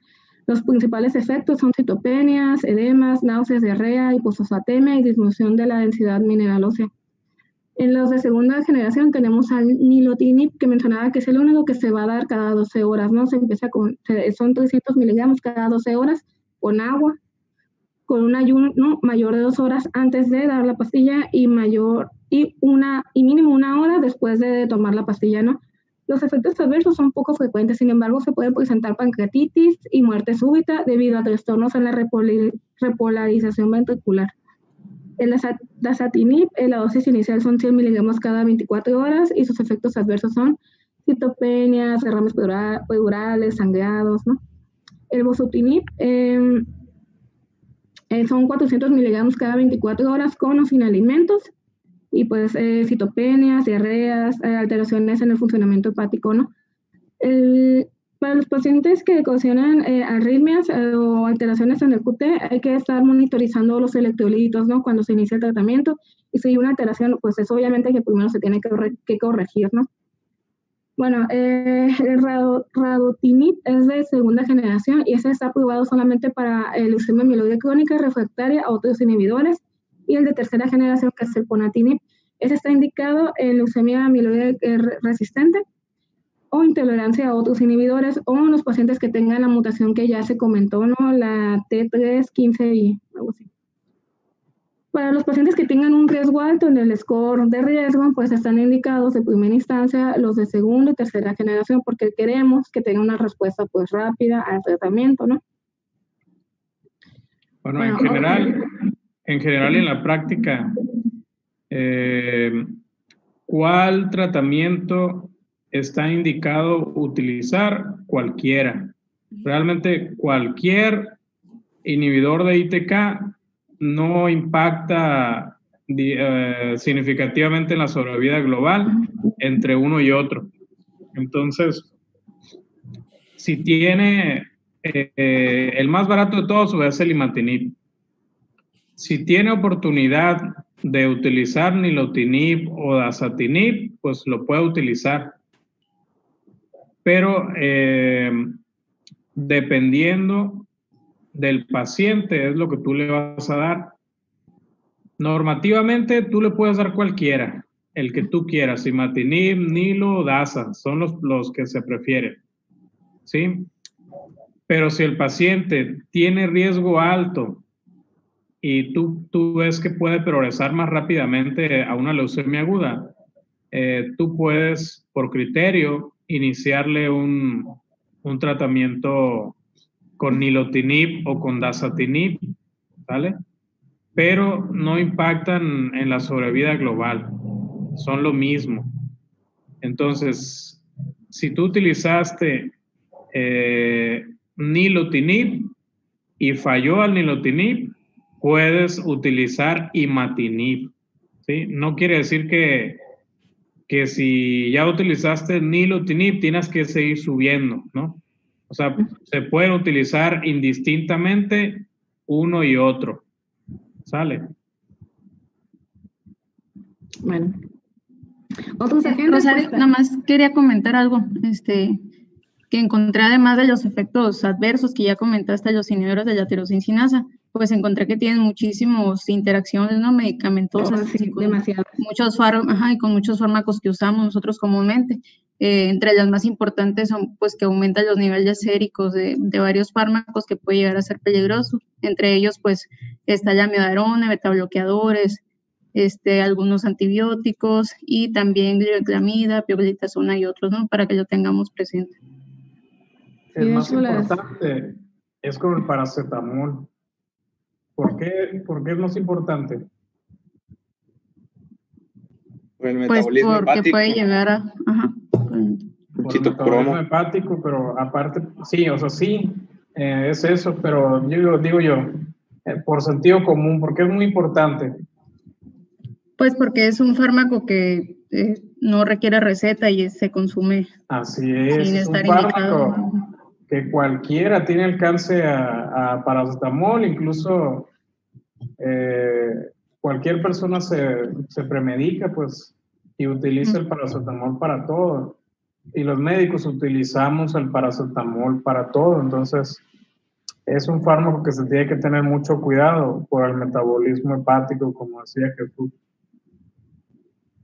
Los principales efectos son citopenias, edemas, náuseas, diarrea, hipofosfatemia y disminución de la densidad mineral ósea. En los de segunda generación tenemos al nilotinib, que mencionaba que es el único que se va a dar cada 12 horas, ¿no? Son 300 miligramos cada 12 horas con agua, con un ayuno mayor de 2 horas antes de dar la pastilla y mínimo 1 hora después de tomar la pastilla, ¿no? Los efectos adversos son poco frecuentes, sin embargo, se puede presentar pancreatitis y muerte súbita debido a trastornos en la repolarización ventricular. El dasatinib, la dosis inicial son 100 miligramos cada 24 horas y sus efectos adversos son citopenias, derrames pleurales, sangrados, ¿no? El bosutinib son 400 miligramos cada 24 horas con o sin alimentos y pues citopenias, diarreas, alteraciones en el funcionamiento hepático, ¿no? Para los pacientes que ocasionan arritmias o alteraciones en el QT, hay que estar monitorizando los electrolitos, ¿no? Cuando se inicia el tratamiento, y si hay una alteración, pues es obviamente que primero se tiene que corregir, ¿no? Bueno, el Radotinib es de segunda generación y ese está aprobado solamente para leucemia mieloide crónica refractaria a otros inhibidores, y el de tercera generación, que es el Ponatinib, ese está indicado en leucemia mieloide resistente o intolerancia a otros inhibidores, o en los pacientes que tengan la mutación que ya se comentó, ¿no? La T315I, algo así. Para los pacientes que tengan un riesgo alto en el score de riesgo, pues están indicados de primera instancia los de segunda y tercera generación, porque queremos que tengan una respuesta pues rápida al tratamiento, ¿no? Bueno, en general y en la práctica, ¿cuál tratamiento está indicado utilizar? Cualquiera. Realmente cualquier inhibidor de ITK no impacta significativamente en la sobrevida global entre uno y otro. Entonces, si tiene el más barato de todos es el imatinib. Si tiene oportunidad de utilizar nilotinib o dasatinib, pues lo puede utilizar. Pero dependiendo del paciente es lo que tú le vas a dar. Normativamente tú le puedes dar cualquiera, el que tú quieras, imatinib, nilo, dasa, son los que se prefieren, ¿sí? Pero si el paciente tiene riesgo alto y tú ves que puede progresar más rápidamente a una leucemia aguda, tú puedes, por criterio, iniciarle un tratamiento con nilotinib o con dasatinib, ¿vale? Pero no impactan en la sobrevida global, son lo mismo. Entonces, si tú utilizaste nilotinib y falló al nilotinib, puedes utilizar imatinib, ¿sí? No quiere decir que si ya utilizaste nilotinib tienes que seguir subiendo, ¿no? O sea, se pueden utilizar indistintamente uno y otro. ¿Sale? Bueno. Otros agentes. Rosario, nada más quería comentar algo, que encontré, además de los efectos adversos que ya comentaste, los inhibidores de la tirosincinasa, pues encontré que tienen muchísimas interacciones, ¿no? Medicamentosas, sí, con demasiado. y con muchos fármacos que usamos nosotros comúnmente. Entre las más importantes son, pues, que aumentan los niveles séricos de varios fármacos, que puede llegar a ser peligroso. Entre ellos, pues, está la amiodarona, betabloqueadores, algunos antibióticos, y también glioclamida, pioglitazona y otros, ¿no? Para que lo tengamos presente. El más importante es con el paracetamol. ¿Por qué es más importante? Por el Pues metabolismo porque hepático. Puede llegar a... Por el metabolismo hepático, pero aparte, sí, o sea, sí, es eso, pero digo yo, por sentido común, porque es muy importante. Pues porque es un fármaco que no requiere receta y se consume. Así es, sin es un estar fármaco indicado. Que cualquiera tiene alcance a paracetamol, incluso cualquier persona se premedica, pues, y utiliza el paracetamol para todo. Y los médicos utilizamos el paracetamol para todo, entonces es un fármaco que se tiene que tener mucho cuidado por el metabolismo hepático, como decía Jesús.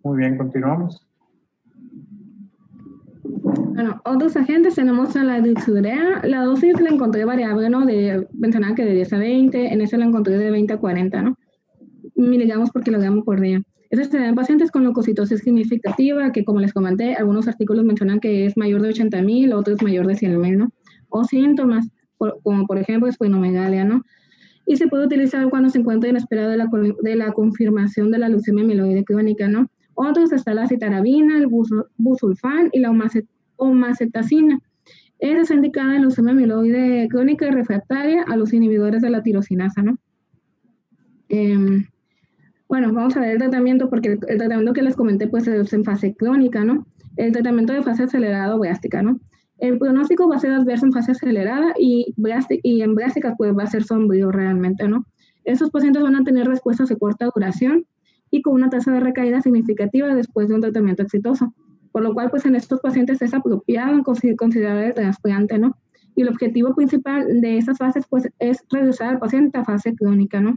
Muy bien, continuamos. Bueno, otros agentes tenemos a la dixurea. La dosis la encontré variable, ¿no? Mencionaba que de 10 a 20, en ese la encontré de 20 a 40, ¿no? Miligramos por kilogramo por día. Eso se da en pacientes con leucocitosis significativa, que como les comenté, algunos artículos mencionan que es mayor de 80,000, otros mayor de 100,000, ¿no? O síntomas, como por ejemplo esplenomegalia, ¿no? Y se puede utilizar cuando se encuentra en espera de la confirmación de la leucemia mieloide crónica, ¿no? Otros está la citarabina, el busulfán y la omacetacina. Esa está indicada en leucemia mieloide crónica y refractaria a los inhibidores de la tirosinasa, ¿no? Bueno, vamos a ver el tratamiento, porque el tratamiento que les comenté pues es en fase crónica, ¿no? El tratamiento de fase acelerada o brástica, ¿no? El pronóstico va a ser adverso en fase acelerada y en brástica pues va a ser sombrío realmente, ¿no? Estos pacientes van a tener respuestas de corta duración y con una tasa de recaída significativa después de un tratamiento exitoso, por lo cual pues en estos pacientes es apropiado considerar el trasplante, ¿no? Y el objetivo principal de estas fases pues es reducir al paciente a fase crónica, ¿no?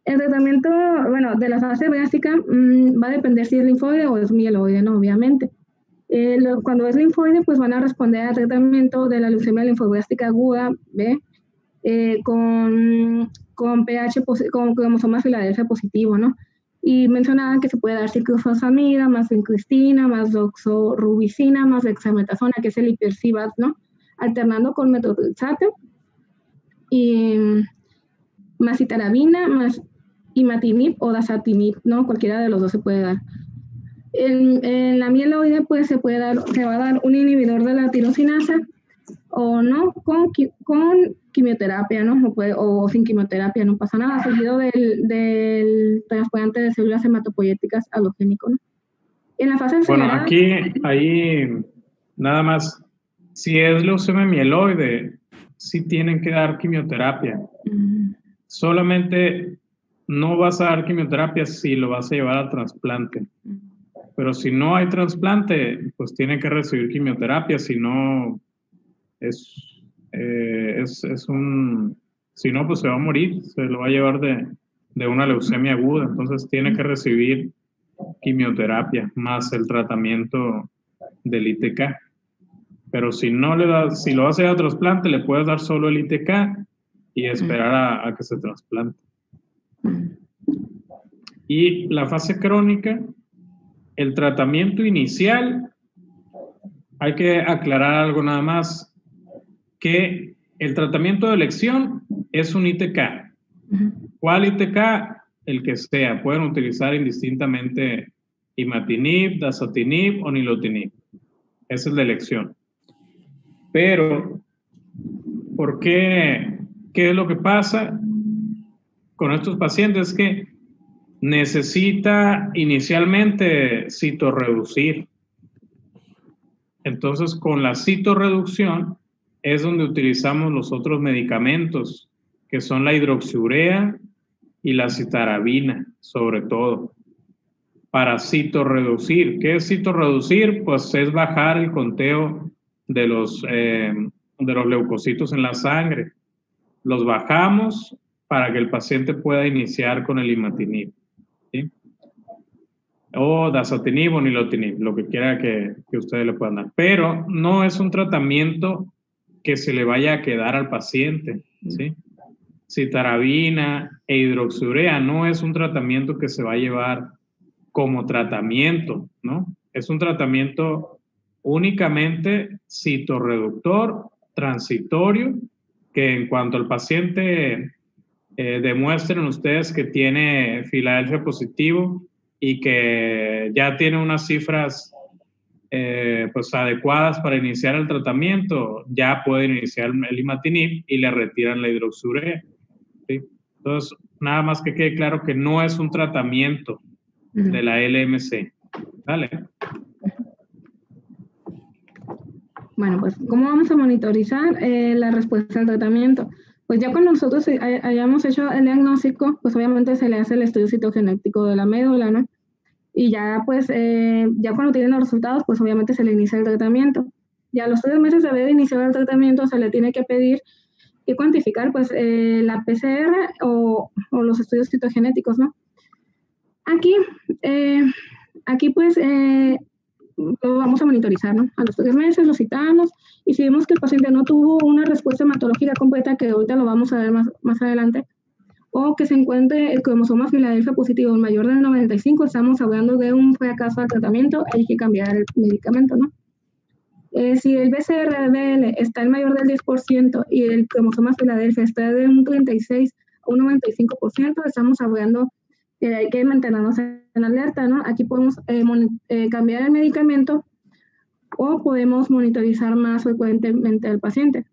El tratamiento, bueno, de la fase brástica va a depender si es linfoide o es mieloide, ¿no? Obviamente. Cuando es linfoide, pues van a responder al tratamiento de la leucemia linfoblástica aguda, ¿ve? Con cromosoma Filadelfia positivo, ¿no? Y mencionaban que se puede dar ciclofosfamida, más vincristina, más doxorubicina, más dexametasona, que es el hipercibat, ¿no? Alternando con metotrexato y más citarabina, más imatinib o dasatinib, ¿no? Cualquiera de los dos se puede dar. En la mieloide, pues se va a dar un inhibidor de la tirosinasa o no con quimioterapia, ¿no? O sin quimioterapia, no pasa nada, seguido del trasplante de células hematopoyéticas alogénico, ¿no? En la fase acelerada... Bueno, ahí nada más, si es leucemia mieloide, sí tienen que dar quimioterapia. Solamente no vas a dar quimioterapia si lo vas a llevar al trasplante. Pero si no hay trasplante, pues tiene que recibir quimioterapia, si no si no, pues se va a morir, se lo va a llevar de una leucemia aguda, entonces tiene que recibir quimioterapia más el tratamiento del ITK. Pero si no le das, si lo vas a llevar a trasplante, le puedes dar solo el ITK y esperar a que se trasplante. Y la fase crónica, el tratamiento inicial, hay que aclarar algo nada más, que el tratamiento de elección es un ITK. ¿Cuál ITK? El que sea. Pueden utilizar indistintamente imatinib, dasatinib o nilotinib. Esa es la elección. Pero, ¿por qué? ¿Qué es lo que pasa con estos pacientes? Que necesita inicialmente citorreducir. Entonces, con la citorreducción es donde utilizamos los otros medicamentos, que son la hidroxiurea y la citarabina, sobre todo, para citorreducir. ¿Qué es citorreducir? Pues es bajar el conteo de los leucocitos en la sangre. Los bajamos para que el paciente pueda iniciar con el imatinib, ¿sí? O dasatinib o nilotinib, lo que quiera que ustedes le puedan dar. Pero no es un tratamiento que se le vaya a quedar al paciente, ¿sí? Citarabina e hidroxiurea no es un tratamiento que se va a llevar como tratamiento, ¿no? Es un tratamiento únicamente citorreductor, transitorio, que en cuanto al paciente demuestren ustedes que tiene Filadelfia positivo y que ya tiene unas cifras pues adecuadas para iniciar el tratamiento, ya pueden iniciar el imatinib y le retiran la hidroxiurea, ¿sí? Entonces, nada más que quede claro que no es un tratamiento de la LMC. ¿Vale? Bueno, pues, ¿cómo vamos a monitorizar la respuesta al tratamiento? Pues ya cuando nosotros hayamos hecho el diagnóstico, pues obviamente se le hace el estudio citogenético de la médula, ¿no? Y ya pues, ya cuando tienen los resultados, pues obviamente se le inicia el tratamiento. Ya a los 3 meses de haber iniciado el tratamiento se le tiene que pedir y cuantificar pues la PCR o los estudios citogenéticos, ¿no? Aquí pues lo vamos a monitorizar, ¿no? A los 3 meses lo citamos y si vemos que el paciente no tuvo una respuesta hematológica completa, que ahorita lo vamos a ver más adelante, o que se encuentre el cromosoma Filadelfia positivo mayor del 95, estamos hablando de un fracaso al tratamiento, hay que cambiar el medicamento, ¿no? Si el BCR-ABL está en mayor del 10% y el cromosoma Filadelfia está de un 36 o un 95%, estamos hablando que hay que mantenernos en alerta, ¿no? Aquí podemos cambiar el medicamento o podemos monitorizar más frecuentemente al paciente.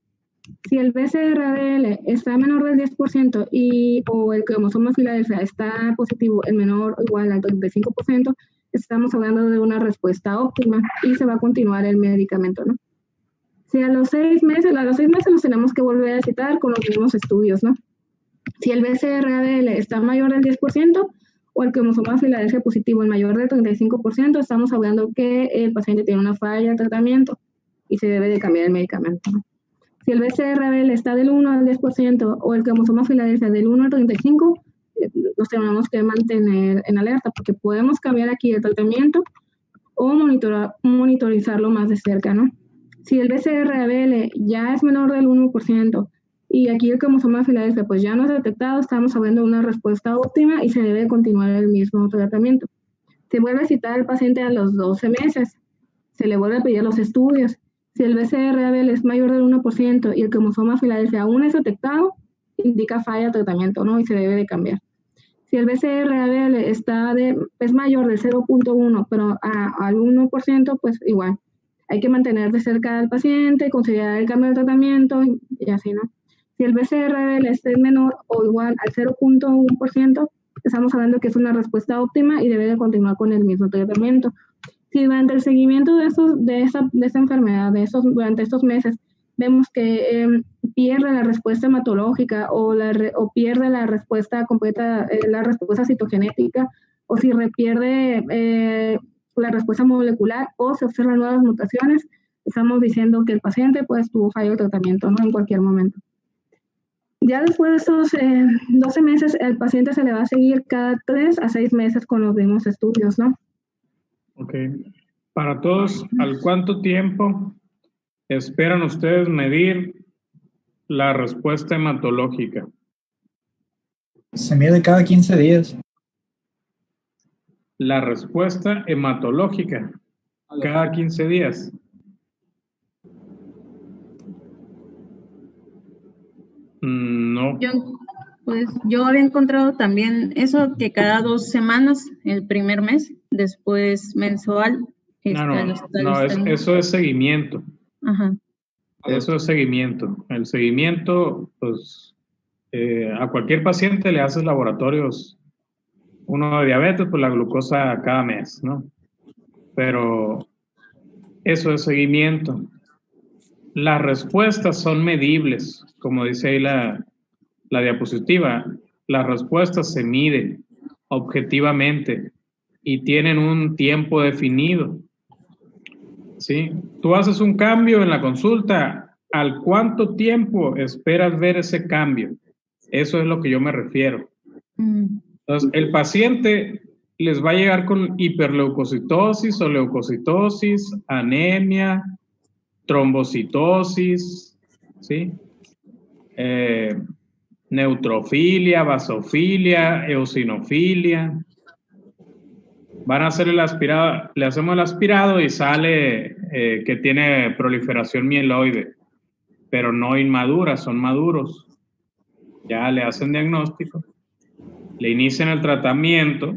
Si el BCR-ABL está menor del 10% o el cromosoma Filadelfia está positivo en menor o igual al 35%, estamos hablando de una respuesta óptima y se va a continuar el medicamento, ¿no? Si a los 6 meses los tenemos que volver a citar con los mismos estudios, ¿no? Si el BCR-ABL está mayor del 10% o el cromosoma Filadelfia positivo en mayor del 35%, estamos hablando que el paciente tiene una falla de tratamiento y se debe de cambiar el medicamento, ¿no? Si el BCR-ABL está del 1 al 10% o el cromosoma Filadelfia del 1 al 35%, nos tenemos que mantener en alerta porque podemos cambiar aquí el tratamiento o monitorizarlo más de cerca, ¿no? Si el BCR-ABL ya es menor del 1% y aquí el cromosoma Filadelfia pues ya no es detectado, estamos hablando de una respuesta óptima y se debe continuar el mismo tratamiento. Se vuelve a citar al paciente a los 12 meses, se le vuelve a pedir los estudios. Si el BCR-ABL es mayor del 1% y el cromosoma Filadelfia aún es detectado, indica falla de tratamiento, ¿no? Y se debe de cambiar. Si el BCR-ABL es mayor del 0.1, pero al 1%, pues igual. Hay que mantener de cerca al paciente, considerar el cambio de tratamiento y así, ¿no? Si el BCR-ABL es menor o igual al 0.1%, estamos hablando que es una respuesta óptima y debe de continuar con el mismo tratamiento. Si durante el seguimiento de esta enfermedad, durante estos meses, vemos que pierde la respuesta hematológica o pierde la respuesta completa, la respuesta citogenética, o si pierde la respuesta molecular o se observan nuevas mutaciones, estamos diciendo que el paciente pues tuvo fallo de tratamiento, ¿no? En cualquier momento. Ya después de estos 12 meses, el paciente se le va a seguir cada 3 a 6 meses con los mismos estudios, ¿no? Ok. Para todos, ¿al cuánto tiempo esperan ustedes medir la respuesta hematológica? Se mide cada 15 días. La respuesta hematológica, cada 15 días. No. Yo había encontrado también eso, que cada 2 semanas, el primer mes, después mensual. Eso es seguimiento. Ajá. Eso es seguimiento. El seguimiento, pues, a cualquier paciente le haces laboratorios. Uno de diabetes, pues la glucosa cada mes, ¿no? Pero eso es seguimiento. Las respuestas son medibles, como dice ahí la diapositiva. Las respuestas se miden objetivamente y tienen un tiempo definido. ¿Sí? Tú haces un cambio en la consulta, ¿al cuánto tiempo esperas ver ese cambio? Eso es lo que yo me refiero. Entonces, el paciente les va a llegar con hiperleucocitosis o leucocitosis, anemia, trombocitosis, ¿sí? Neutrofilia, basofilia, eosinofilia. Van a hacer el aspirado, le hacemos el aspirado y sale que tiene proliferación mieloide, pero no inmadura, son maduros. Ya le hacen diagnóstico, le inician el tratamiento,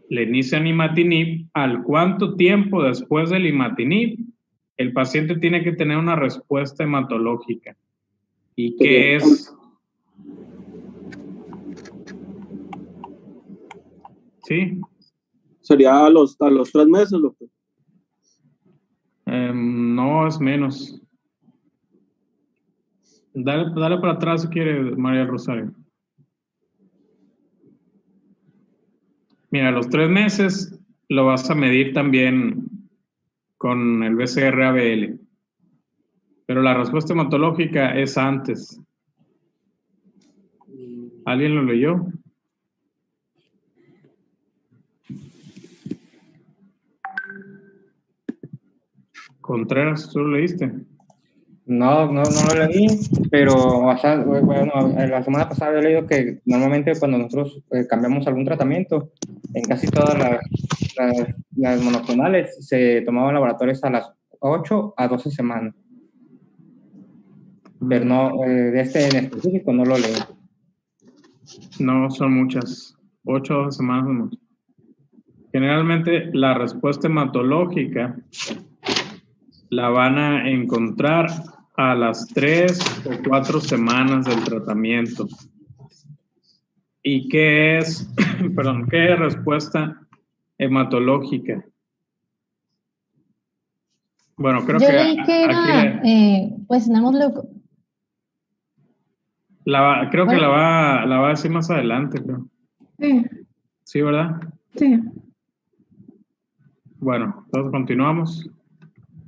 le inician imatinib. ¿Al cuánto tiempo después del imatinib el paciente tiene que tener una respuesta hematológica? ¿Y qué es? ¿Sí? Sería a los 3 meses, doctor. No, es menos. Dale para atrás si quiere, María Rosario. Mira, a los 3 meses lo vas a medir también con el BCR-ABL. Pero la respuesta hematológica es antes. ¿Alguien lo leyó? Contreras, ¿tú lo leíste? No lo leí, pero bueno, la semana pasada había leído que normalmente cuando nosotros cambiamos algún tratamiento, en casi todas las monoclonales se tomaban laboratorios a las 8 a 12 semanas. Pero no, de este en específico no lo leí. No, son muchas. 8 a 12 semanas son muchas. Generalmente la respuesta hematológica la van a encontrar a las 3 o 4 semanas del tratamiento. ¿Y qué es, perdón, qué es respuesta hematológica? Bueno, creo Yo que leí que era, pues tenemos creo que la va a decir más adelante, creo. Sí, Sí, ¿verdad? sí. Bueno, entonces continuamos.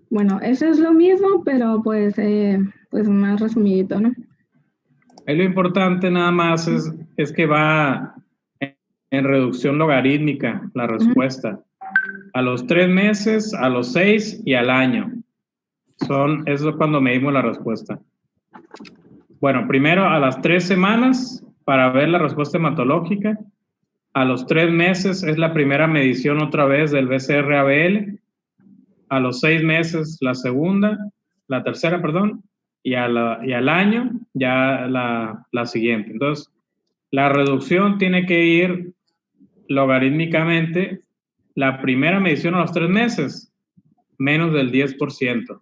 Bueno, eso es lo mismo, pero pues más resumidito, ¿no? Lo importante nada más es que va en reducción logarítmica la respuesta. A los 3 meses, a los 6 y al año. Eso es cuando medimos la respuesta. Bueno, primero a las 3 semanas para ver la respuesta hematológica. A los 3 meses es la primera medición otra vez del BCR-ABL. A los 6 meses la tercera, perdón, y al año ya la siguiente. Entonces, la reducción tiene que ir logarítmicamente. La primera medición a los 3 meses, menos del 10%.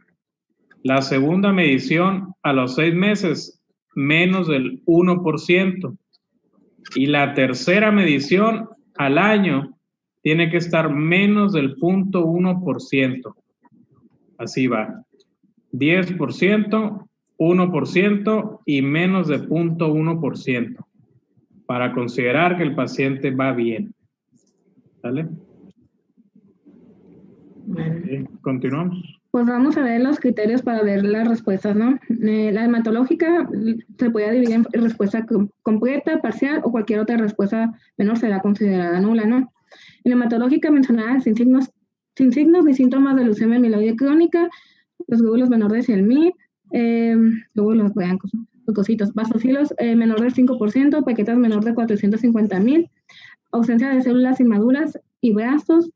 La segunda medición a los 6 meses, menos del 1%. Y la tercera medición al año tiene que estar menos del 0.1%. Así va. 10%, 1% y menos de 0.1% para considerar que el paciente va bien. ¿Sale? Okay, continuamos. Pues vamos a ver los criterios para ver las respuestas, ¿no? La hematológica se puede dividir en respuesta completa, parcial o cualquier otra respuesta menor será considerada nula, ¿no? En la hematológica mencionada sin signos ni síntomas de leucemia amiloide crónica, los glóbulos menores de 100.000, glóbulos blancos, leucocitos, basocilos menor del 5%, plaquetas menor de 450.000, ausencia de células inmaduras y brazos,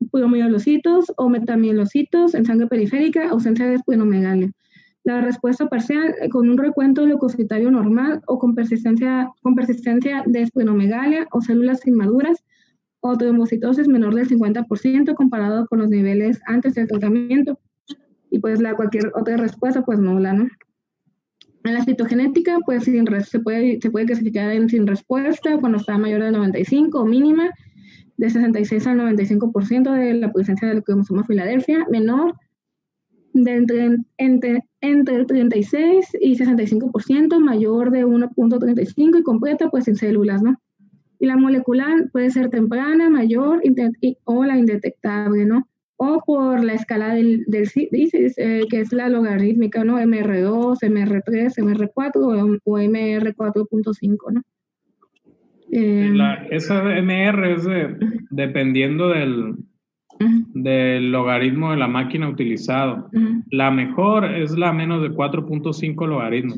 puromielocitos o metamielocitos en sangre periférica, ausencia de esplenomegalia. La respuesta parcial con un recuento leucocitario normal o con persistencia de esplenomegalia o células inmaduras o trombocitosis menor del 50% comparado con los niveles antes del tratamiento. Y pues cualquier otra respuesta pues nula, ¿no? En la citogenética pues se puede clasificar en sin respuesta cuando está mayor de 95 o mínima, de 66 al 95% de la presencia del cromosoma Filadelfia, menor de entre el 36 y 65%, mayor de 1.35 y completa pues sin células, ¿no? Y la molecular puede ser temprana, mayor o la indetectable, ¿no? O por la escala del CIS, que es la logarítmica, ¿no? MR2, MR3, MR4 o MR4.5, ¿no? Esa MR es dependiendo del logaritmo de la máquina utilizado. La mejor es la menos de 4.5 logaritmos.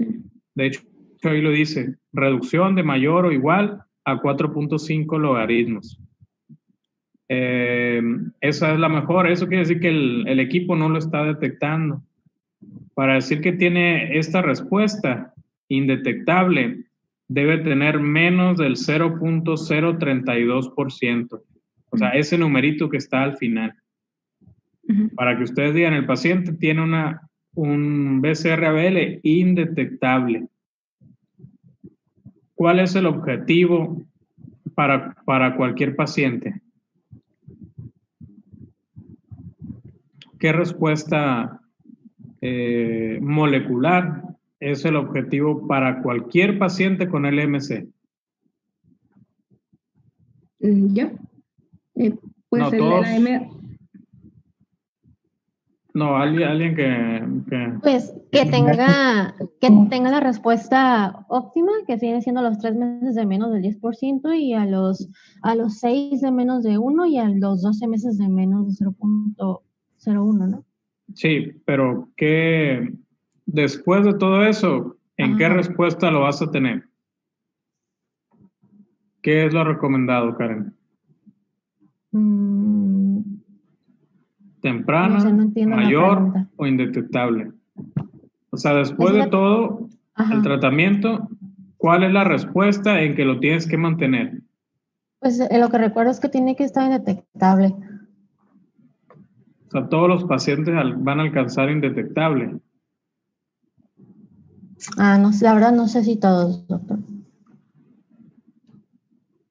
De hecho, ahí lo dice, reducción de mayor o igual a 4.5 logaritmos. Esa es la mejor. Eso quiere decir que el equipo no lo está detectando. Para decir que tiene esta respuesta indetectable, debe tener menos del 0.032%. O sea, ese numerito que está al final. Para que ustedes digan, el paciente tiene un BCR-ABL indetectable. ¿Cuál es el objetivo para cualquier paciente? ¿Qué respuesta molecular es el objetivo para cualquier paciente con LMC? ¿Yo? Pues no, todos. No, alguien que... Pues que tenga la respuesta óptima, que viene siendo los 3 meses de menos del 10% y a los 6 de menos de 1 y a los 12 meses de menos de 0.01, ¿no? Sí, pero ¿qué después de todo eso, en qué respuesta lo vas a tener? ¿Qué es lo recomendado, Karen? ¿Temprana, no mayor o indetectable? O sea, después de todo el tratamiento, ¿cuál es la respuesta en que lo tienes que mantener? Pues lo que recuerdo es que tiene que estar indetectable. sea, todos los pacientes van a alcanzar indetectable. No sé, la verdad no sé si todos, doctor.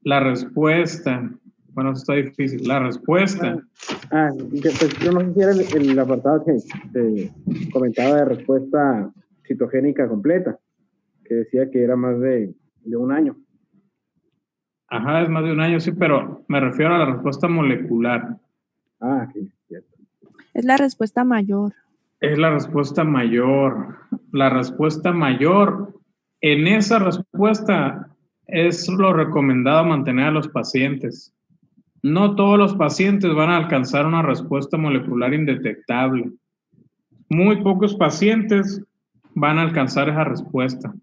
La respuesta, bueno, eso está difícil. La respuesta. Pues yo no sé si era el apartado que comentaba de respuesta citogénica completa, que decía que era más de 1 año. Ajá, es más de 1 año, sí, pero me refiero a la respuesta molecular. Sí, cierto. Es la respuesta mayor. Es la respuesta mayor. La respuesta mayor, en esa respuesta es lo recomendado mantener a los pacientes. No todos los pacientes van a alcanzar una respuesta molecular indetectable. Muy pocos pacientes van a alcanzar esa respuesta.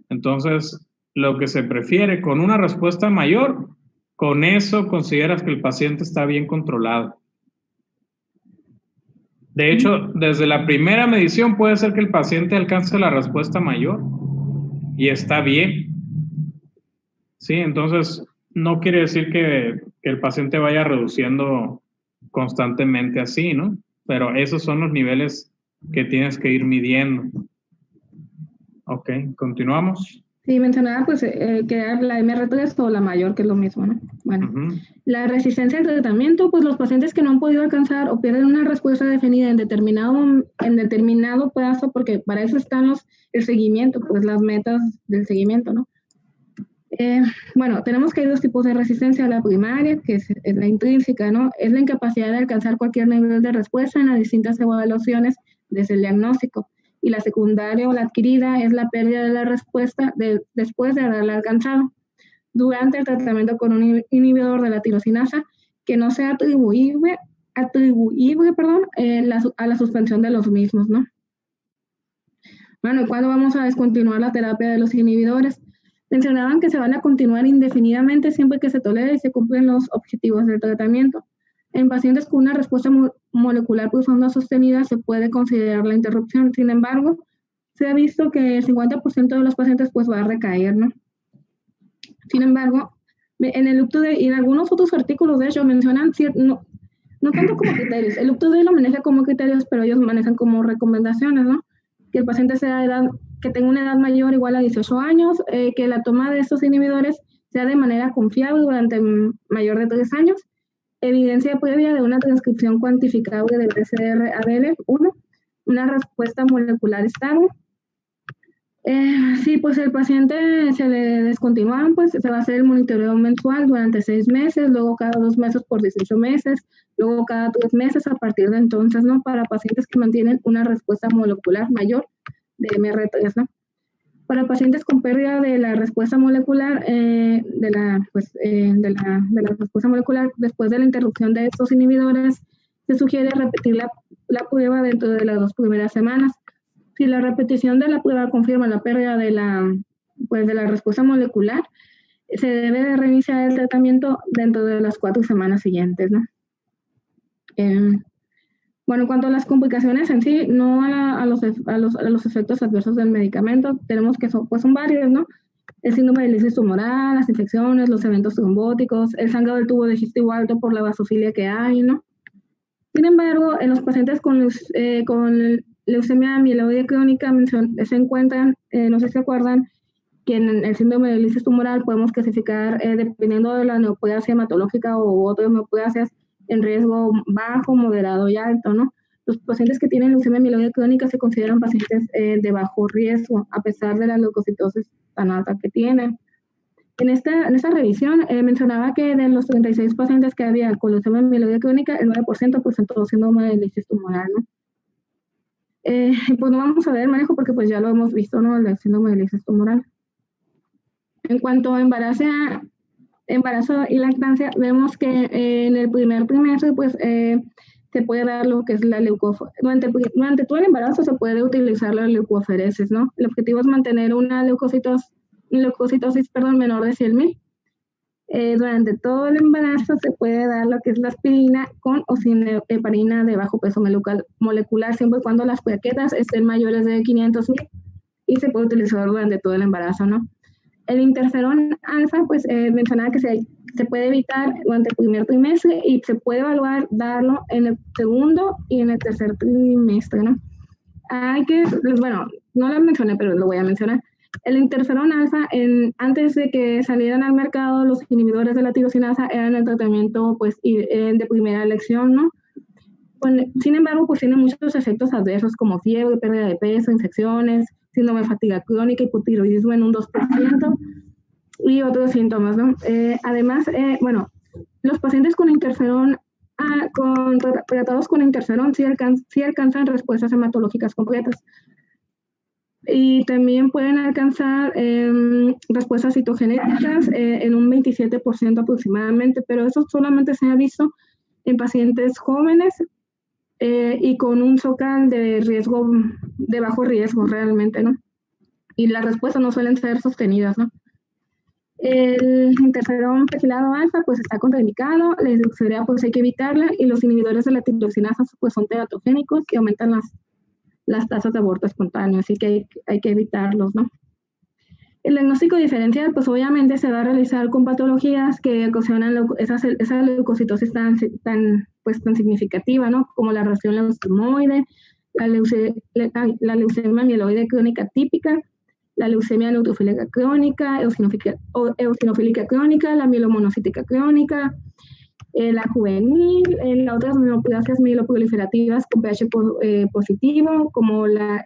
Entonces, lo que se prefiere con una respuesta mayor, con eso consideras que el paciente está bien controlado. De hecho, desde la primera medición puede ser que el paciente alcance la respuesta mayor y está bien. Sí, entonces no quiere decir que el paciente vaya reduciendo constantemente así, ¿no? Pero esos son los niveles que tienes que ir midiendo. Ok, continuamos. Sí, mencionaba pues que la MR3 o la mayor, que es lo mismo, ¿no? Bueno, la resistencia al tratamiento, pues los pacientes que no han podido alcanzar o pierden una respuesta definida en determinado plazo, porque para eso están el seguimiento, pues las metas del seguimiento, ¿no? Bueno, tenemos que hay 2 tipos de resistencia. La primaria, que es la intrínseca, ¿no? Es la incapacidad de alcanzar cualquier nivel de respuesta en las distintas evaluaciones desde el diagnóstico. Y la secundaria o la adquirida es la pérdida de la respuesta después de haberla alcanzado durante el tratamiento con un inhibidor de la tirosinasa que no sea atribuible a la suspensión de los mismos, ¿no? Bueno, ¿cuándo vamos a descontinuar la terapia de los inhibidores? Mencionaban que se van a continuar indefinidamente siempre que se tolere y se cumplen los objetivos del tratamiento. En pacientes con una respuesta molecular profunda sostenida se puede considerar la interrupción. Sin embargo, se ha visto que el 50% de los pacientes pues va a recaer, ¿no? Sin embargo, en el UPTUDE y en algunos otros artículos, de hecho, mencionan, no tanto como criterios, el UPTUDE lo maneja como criterios, pero ellos manejan como recomendaciones, ¿no? Que el paciente que tenga una edad mayor igual a 18 años, que la toma de estos inhibidores sea de manera confiable durante mayor de 3 años, evidencia previa de una transcripción cuantificable del BCR-ABL1, una respuesta molecular estable. Si pues el paciente se le descontinúa, pues se va a hacer el monitoreo mensual durante 6 meses, luego cada 2 meses por 18 meses, luego cada 3 meses a partir de entonces, ¿no? Para pacientes que mantienen una respuesta molecular mayor de MR3, ¿no? Para pacientes con pérdida de la respuesta molecular, de la respuesta molecular después de la interrupción de estos inhibidores, se sugiere repetir la prueba dentro de las 2 primeras semanas. Si la repetición de la prueba confirma la pérdida de la respuesta molecular, se debe de reiniciar el tratamiento dentro de las 4 semanas siguientes, ¿no? Bueno, en cuanto a las complicaciones en sí, no a los efectos adversos del medicamento, tenemos que son varios, ¿no? El síndrome de lisis tumoral, las infecciones, los eventos trombóticos, el sangrado del tubo digestivo alto por la vasofilia que hay, ¿no? Sin embargo, en los pacientes con leucemia amiloide crónica se encuentran, no sé si se acuerdan, que en el síndrome de lisis tumoral podemos clasificar, dependiendo de la neoplasia hematológica o otras neoplasias, en riesgo bajo, moderado y alto, ¿no? Los pacientes que tienen leucemia amiloide crónica se consideran pacientes de bajo riesgo, a pesar de la leucocitosis tan alta que tienen. En esta revisión mencionaba que de los 36 pacientes que había con leucemia amiloide crónica, el 9% presentó síndrome de lisis tumoral, ¿no? Pues no vamos a ver el manejo porque pues ya lo hemos visto, ¿no? El síndrome de lisis tumoral. En cuanto a embarazo y lactancia, vemos que en el primer trimestre, pues, se puede dar lo que es la leucoferesis. Durante todo el embarazo se puede utilizar la leucoferesis, ¿no? El objetivo es mantener una leucocitosis menor de 100,000. Durante todo el embarazo se puede dar lo que es la aspirina con o sin heparina de bajo peso molecular, siempre y cuando las plaquetas estén mayores de 500,000, y se puede utilizar durante todo el embarazo, ¿no? El interferón alfa, pues mencionaba que Se puede evitar durante el primer trimestre y se puede evaluar darlo en el segundo y en el tercer trimestre, ¿no? Hay que, bueno, no lo mencioné, pero lo voy a mencionar. El interferón alfa, antes de que salieran al mercado, los inhibidores de la tirosinasa eran el tratamiento pues, de primera elección, ¿no? Bueno, sin embargo, pues tiene muchos efectos adversos como fiebre, pérdida de peso, infecciones, síndrome de fatiga crónica, hipotiroidismo en un 2% y otros síntomas, ¿no? Además, bueno, los pacientes con interferón, tratados con interferón sí alcanzan respuestas hematológicas completas. Y también pueden alcanzar respuestas citogenéticas en un 27% aproximadamente, pero eso solamente se ha visto en pacientes jóvenes y con un SOCAL de bajo riesgo realmente, ¿no? Y las respuestas no suelen ser sostenidas, ¿no? El interferón perfilado alfa pues está contraindicado, la hidroxiurea pues hay que evitarla y los inhibidores de la tirosinasa pues son teratogénicos y aumentan las tasas de aborto espontáneo, así que hay que evitarlos, ¿no? El diagnóstico diferencial, pues obviamente se va a realizar con patologías que ocasionan esa leucocitosis tan significativa, ¿no? Como la reacción leucemoide, la leucemia mieloide crónica típica, la leucemia neutrofílica crónica, eosinofílica crónica, la mielomonocítica crónica, la juvenil, la otras neoplasias mieloproliferativas con pH positivo, como la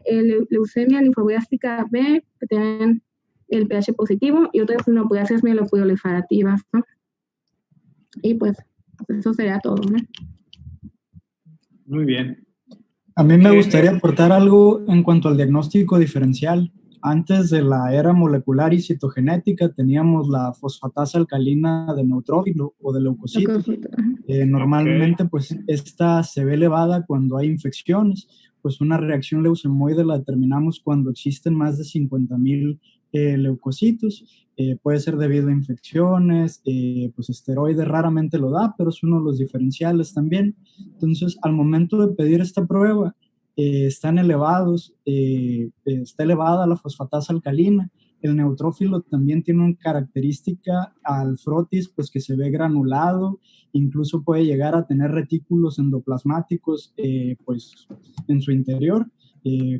leucemia linfoblástica B, que tienen el pH positivo, y otras neoplasias mieloproliferativas, ¿no? Y pues eso sería todo, ¿no? Muy bien. A mí me gustaría aportar algo en cuanto al diagnóstico diferencial. Antes de la era molecular y citogenética teníamos la fosfatasa alcalina de neutrófilo o de leucocito. Normalmente pues esta se ve elevada cuando hay infecciones, pues una reacción leucemoide la determinamos cuando existen más de 50,000 leucocitos. Puede ser debido a infecciones, pues esteroides raramente lo da, pero es uno de los diferenciales también. Entonces, al momento de pedir esta prueba, están elevados, está elevada la fosfatasa alcalina. El neutrófilo también tiene una característica al frotis, pues que se ve granulado, incluso puede llegar a tener retículos endoplasmáticos pues en su interior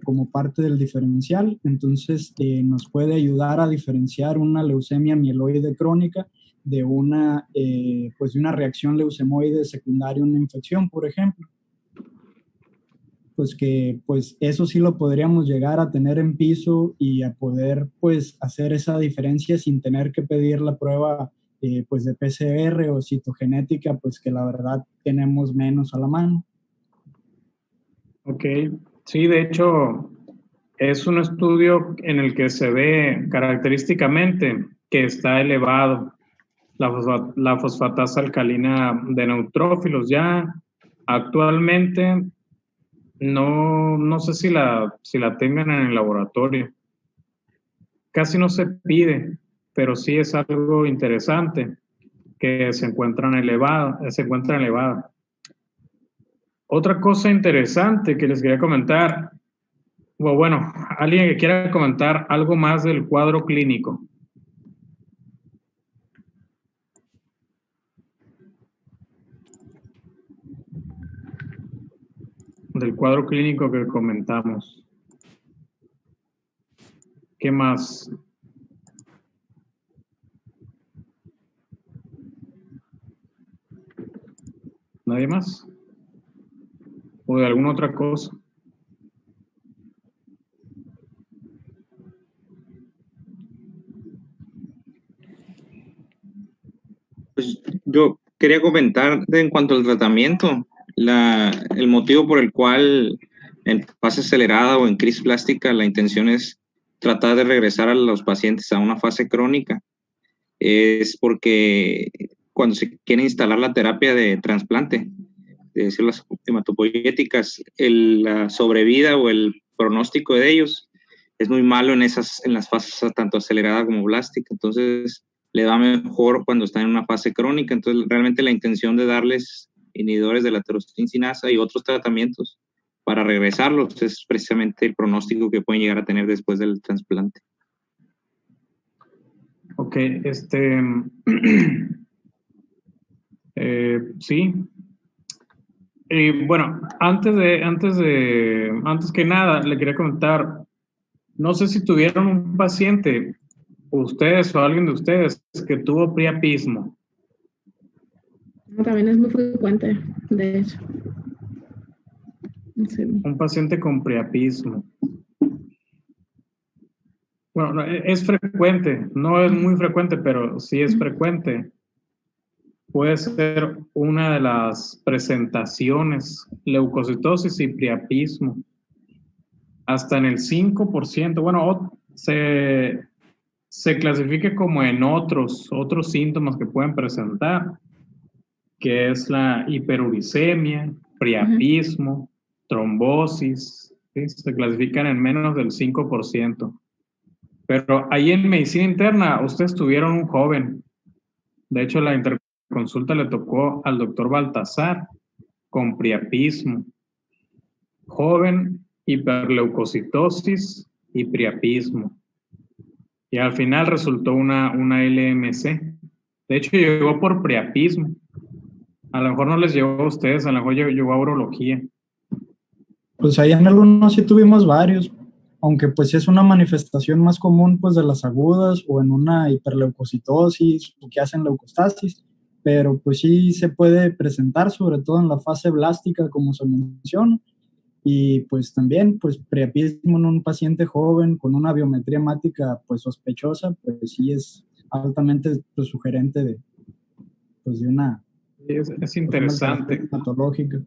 como parte del diferencial. Entonces nos puede ayudar a diferenciar una leucemia mieloide crónica de una reacción leucemoide secundaria a una infección, por ejemplo. Pues que pues eso sí lo podríamos llegar a tener en piso y a poder pues hacer esa diferencia sin tener que pedir la prueba pues de PCR o citogenética, pues que la verdad tenemos menos a la mano. Ok, sí, de hecho es un estudio en el que se ve característicamente que está elevado la fosfatasa alcalina de neutrófilos. Ya actualmente no sé si la tengan en el laboratorio. Casi no se pide, pero sí es algo interesante que se encuentra elevada. Otra cosa interesante que les quería comentar, bueno, alguien que quiera comentar algo más del cuadro clínico. Del cuadro clínico que comentamos. ¿Qué más? ¿Nadie más? ¿O de alguna otra cosa? Pues yo quería comentar en cuanto al tratamiento, el motivo por el cual en fase acelerada o en crisis plástica la intención es tratar de regresar a los pacientes a una fase crónica, es porque cuando se quiere instalar la terapia de trasplante, de células hematopoyéticas, la sobrevida o el pronóstico de ellos es muy malo en las fases tanto acelerada como blástica. Entonces le va mejor cuando están en una fase crónica. Entonces realmente la intención de darles inhibidores de la tirosinasa y otros tratamientos para regresarlos es precisamente el pronóstico que pueden llegar a tener después del trasplante. Ok, Sí. Y bueno, antes que nada, le quería comentar, no sé si tuvieron un paciente, ustedes o alguien de ustedes, que tuvo priapismo. También es muy frecuente, de hecho. Sí. Un paciente con priapismo. Bueno, es frecuente, no es muy frecuente, pero sí es frecuente. Puede ser una de las presentaciones, leucocitosis y priapismo. Hasta en el 5%, bueno, se clasifica como en otros síntomas que pueden presentar, que es la hiperuricemia, priapismo, trombosis, ¿sí? Se clasifican en menos del 5%. Pero ahí en medicina interna, ustedes tuvieron un joven. De hecho, la interconsulta le tocó al doctor Baltasar con priapismo. Joven, hiperleucocitosis y priapismo. Y al final resultó una LMC. De hecho, llegó por priapismo. A lo mejor no les llegó a ustedes, a lo mejor llegó a urología. Pues ahí en algunos sí tuvimos varios, aunque pues es una manifestación más común pues de las agudas o en una hiperleucocitosis o que hacen leucostasis, pero pues sí se puede presentar sobre todo en la fase blástica como se menciona, y pues también pues priapismo en un paciente joven con una biometría hemática pues sospechosa, pues sí es altamente pues, sugerente de una... Es interesante. Pues, patológica.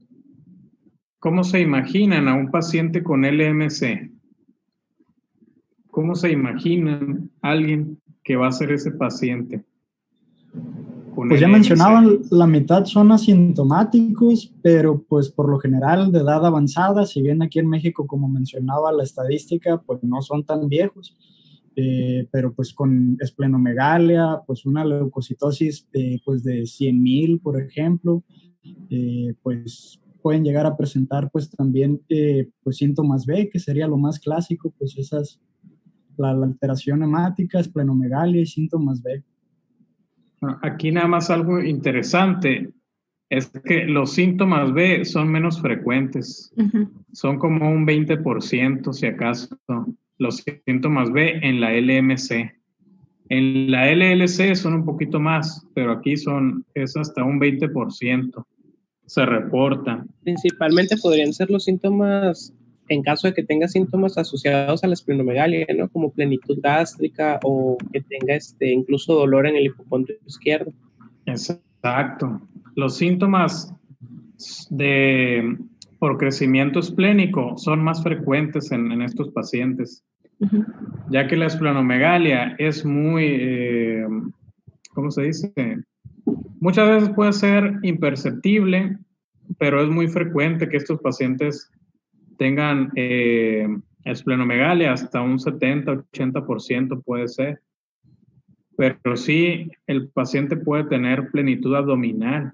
¿Cómo se imaginan a un paciente con LMC? ¿Cómo se imaginan a alguien que va a ser ese paciente? Pues ya mencionaban, la mitad son asintomáticos, pero pues por lo general de edad avanzada, si bien aquí en México, como mencionaba la estadística, pues no son tan viejos, pero pues con esplenomegalia, pues una leucocitosis pues de 100,000, por ejemplo, pues pueden llegar a presentar pues también pues síntomas B, que sería lo más clásico, pues la alteración hemática, esplenomegalia y síntomas B. Aquí nada más algo interesante es que los síntomas B son menos frecuentes. Son como un 20%, si acaso, los síntomas B en la LMC. En la LLC son un poquito más, pero aquí es hasta un 20%. Se reporta. Principalmente podrían ser los síntomas, en caso de que tenga síntomas asociados a la esplenomegalia, ¿no? Como plenitud gástrica o que tenga incluso dolor en el hipocondrio izquierdo. Exacto. Los síntomas por crecimiento esplénico son más frecuentes en estos pacientes, ya que la esplenomegalia es muy, ¿cómo se dice? Muchas veces puede ser imperceptible, pero es muy frecuente que estos pacientes tengan esplenomegalia, hasta un 70-80% puede ser. Pero sí, el paciente puede tener plenitud abdominal,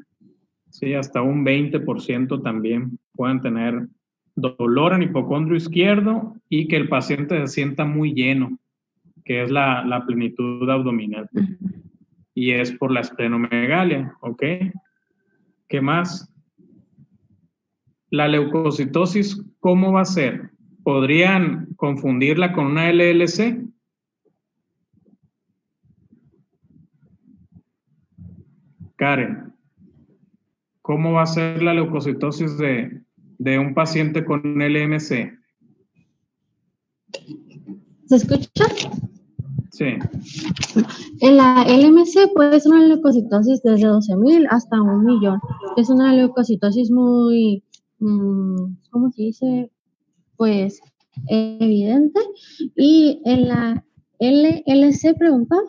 sí, hasta un 20% también pueden tener dolor en hipocondrio izquierdo y que el paciente se sienta muy lleno, que es la plenitud abdominal. Y es por la esplenomegalia, ¿ok? ¿Qué más? La leucocitosis, ¿cómo va a ser? ¿Podrían confundirla con una LLC? Karen, ¿cómo va a ser la leucocitosis de un paciente con LMC? ¿Se escucha? Sí. En la LMC puede ser una leucocitosis desde 12,000 hasta 1,000,000. Es una leucocitosis muy, ¿cómo se dice? Pues evidente. Y en la LLC preguntaba.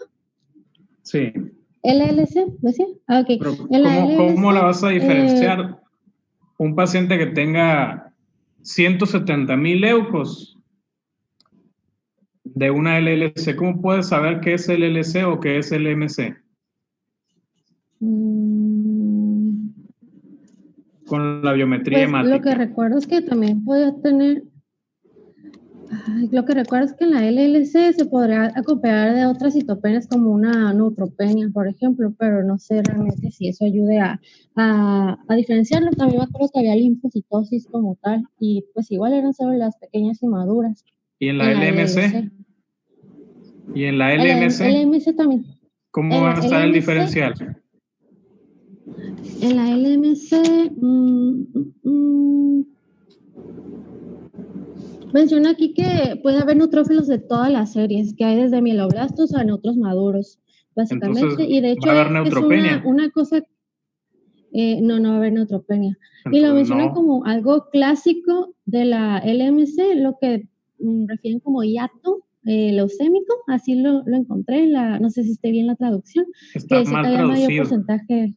Sí. LLC, ¿decía? Ah, ok. ¿Cómo la vas a diferenciar? Un paciente que tenga 170,000 leucos de una LLC, ¿cómo puedes saber qué es LLC o qué es LMC? Con la biometría pues hemática. Lo que recuerdo es que también podía tener Lo que recuerdo es que en la LLC se podría acompañar de otras citopenias como una neutropenia, por ejemplo, pero no sé realmente si eso ayude a diferenciarlo. También me acuerdo que había linfocitosis como tal, y pues igual eran células pequeñas y maduras. ¿Y en la LMC? ¿Y en la LMC? LMC también. ¿Cómo va a estar el diferencial? En la LMC, menciona aquí que puede haber neutrófilos de todas las series, que hay desde mieloblastos a neutros maduros, básicamente. Entonces, y de hecho ¿va a haber neutropenia? Es una cosa, no va a haber neutropenia. Entonces, y lo mencionan como algo clásico de la LMC, lo que refieren como hiato leucémico, así lo encontré, no sé si esté bien la traducción. Está que mal mayor traducido. Porcentaje.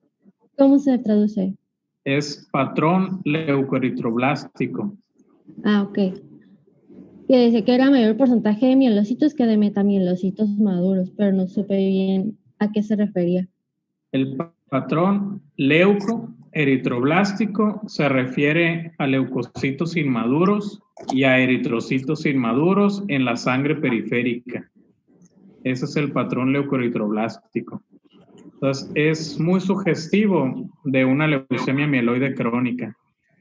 ¿Cómo se traduce? Es patrón leucoeritroblástico. Ok. Que dice que era mayor porcentaje de mielocitos que de metamielocitos maduros, pero no supe bien a qué se refería. El patrón leucoeritroblástico se refiere a leucocitos inmaduros y a eritrocitos inmaduros en la sangre periférica. Ese es el patrón leucoeritroblástico. Entonces, es muy sugestivo de una leucemia mieloide crónica.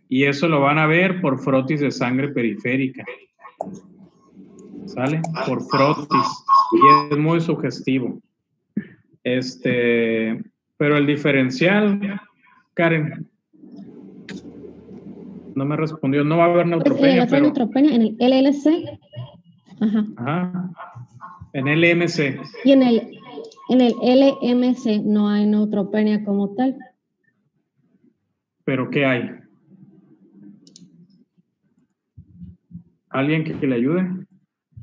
Y eso lo van a ver por frotis de sangre periférica. ¿Sale? Por frotis. Y es muy sugestivo. Pero el diferencial, Karen, no me respondió. No va a haber neutropenia, pero... neutropenia en el LLC. Ajá. Ajá. En el LMC. Y en el LMC no hay neutropenia como tal. ¿Pero qué hay? ¿Alguien que le ayude?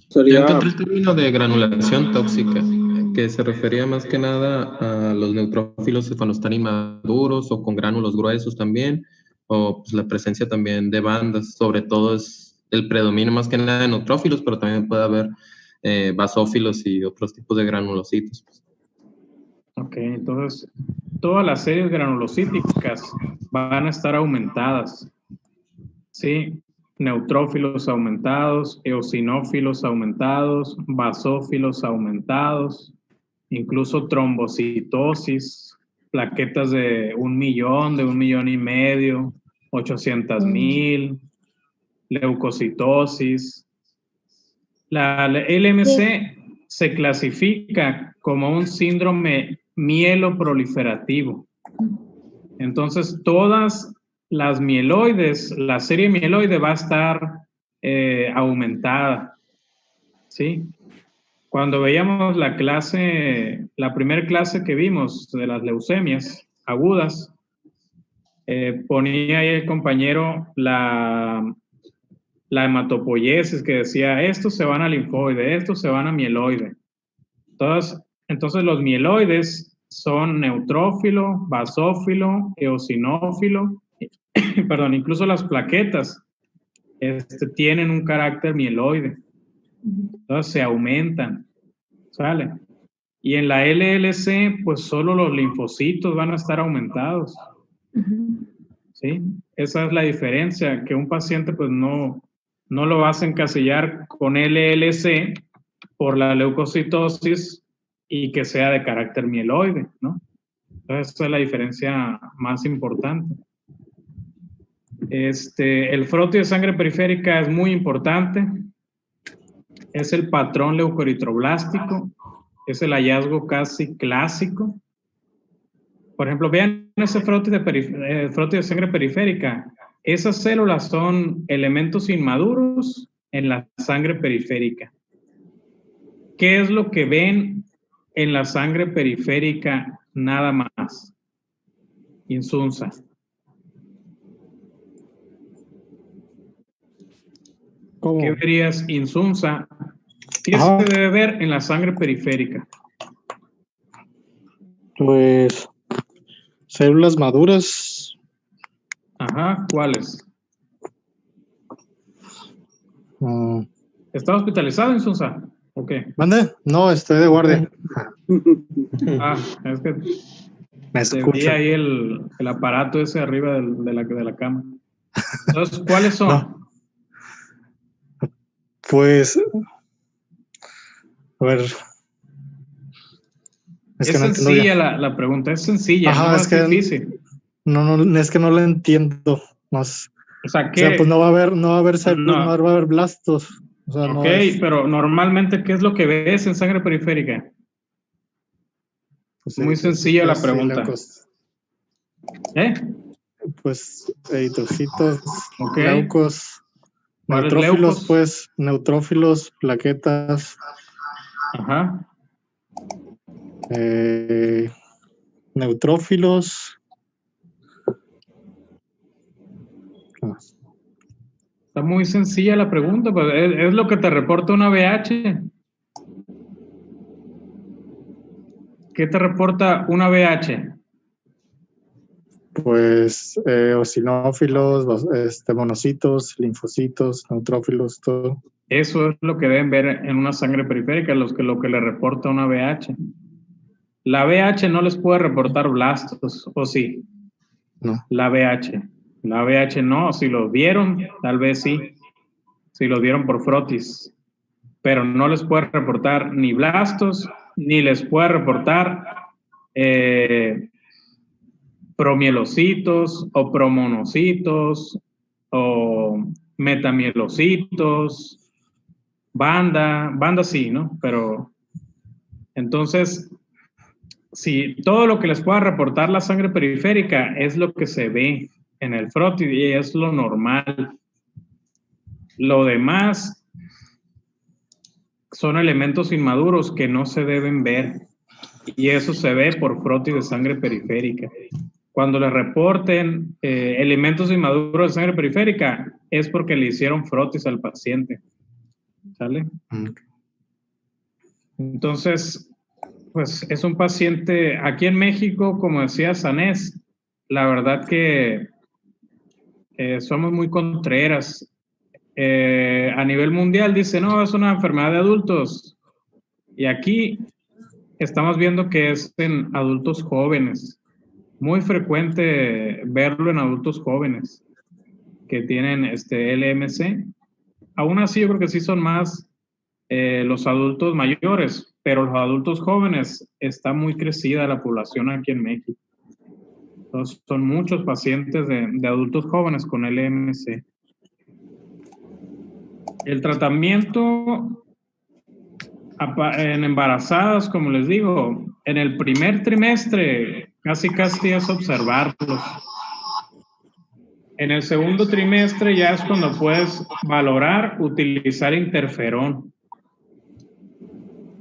Yo encontré el término de granulación tóxica, que se refería más que nada a los neutrófilos cuando están inmaduros o con gránulos gruesos también, o pues, la presencia también de bandas. Sobre todo es el predominio más que nada de neutrófilos, pero también puede haber basófilos y otros tipos de granulocitos. Ok, entonces todas las series granulocíticas van a estar aumentadas, ¿sí? Neutrófilos aumentados, eosinófilos aumentados, basófilos aumentados, incluso trombocitosis, plaquetas de 1 millón, de 1,5 millones, 800,000, leucocitosis. La LMC se clasifica como un síndrome mieloproliferativo. Entonces, todas las mieloides, la serie mieloide va a estar aumentada, ¿sí? Cuando veíamos la primera clase que vimos de las leucemias agudas, ponía ahí el compañero la hematopoiesis, que decía, estos se van a linfoide, estos se van a mieloide. Entonces los mieloides son neutrófilo, basófilo, eosinófilo, perdón, incluso las plaquetas tienen un carácter mieloide. Entonces se aumentan, ¿sale? Y en la LLC, pues solo los linfocitos van a estar aumentados. ¿Sí? Esa es la diferencia, que un paciente pues no lo vas a encasillar con LLC por la leucocitosis y que sea de carácter mieloide, ¿no? Entonces, esa es la diferencia más importante. El frotio de sangre periférica es muy importante. Es el patrón leucoeritroblástico. Es el hallazgo casi clásico. Por ejemplo, vean ese frotio de sangre periférica. Esas células son elementos inmaduros en la sangre periférica. ¿Qué es lo que ven en la sangre periférica nada más? Insunza. ¿Cómo? ¿Qué verías, Insunza? ¿Qué se debe ver en la sangre periférica? Pues células maduras. Ajá, ¿cuáles? ¿Está hospitalizado, Insunza? ¿O qué? ¿Mande? No, estoy de guardia. Es que me escucha ahí el aparato ese arriba de la cama. Entonces, ¿cuáles son? No. Pues, a ver. Es sencilla la pregunta, es sencilla, ajá, no es difícil. No, es que no la entiendo. No, o sea, pues no va a haber células, no va a haber blastos. O sea, ok, pero normalmente, ¿qué es lo que ves en sangre periférica? Pues muy sencilla la pregunta. Pues eritrocitos, leucos, neutrófilos, pues, neutrófilos, plaquetas. Ajá. Neutrófilos. Está muy sencilla la pregunta, pues es lo que te reporta una VH. ¿Qué te reporta una VH? Pues eosinófilos, monocitos, linfocitos, neutrófilos, todo. Eso es lo que deben ver en una sangre periférica, lo que le reporta una VH. La VH no les puede reportar blastos, ¿o sí? No. La VH no, si los vieron, tal vez sí. Si los vieron por frotis. Pero no les puede reportar ni blastos, ni les puede reportar promielocitos o promonocitos o metamielocitos, banda sí, ¿no? Pero entonces, si todo lo que les pueda reportar la sangre periférica es lo que se ve en el frotis y es lo normal. Lo demás son elementos inmaduros que no se deben ver y eso se ve por frotis de sangre periférica. Cuando le reporten elementos inmaduros de sangre periférica es porque le hicieron frotis al paciente. ¿Sale? Entonces, pues es un paciente, aquí en México, como decía Sanés, la verdad que somos muy contreras. A nivel mundial dice, no, es una enfermedad de adultos. Y aquí estamos viendo que es en adultos jóvenes. Muy frecuente verlo en adultos jóvenes que tienen LMC. Aún así, yo creo que sí son más los adultos mayores, pero los adultos jóvenes está muy crecida la población aquí en México. Entonces, son muchos pacientes de adultos jóvenes con LMC. El tratamiento en embarazadas, como les digo, en el primer trimestre casi es observarlos. En el segundo trimestre ya es cuando puedes valorar utilizar interferón.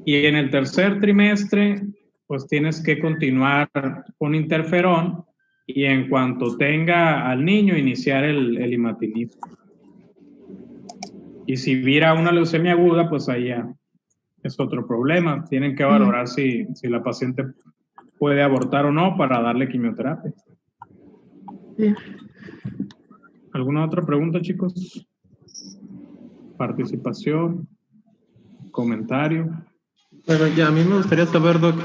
Y en el tercer trimestre, pues tienes que continuar con interferón y en cuanto tenga al niño, iniciar el imatinib. Y si viera una leucemia aguda, pues ahí ya es otro problema. Tienen que valorar si la paciente puede abortar o no para darle quimioterapia. Sí. ¿Alguna otra pregunta, chicos? Participación, comentario. Bueno, ya a mí me gustaría saber, Doc,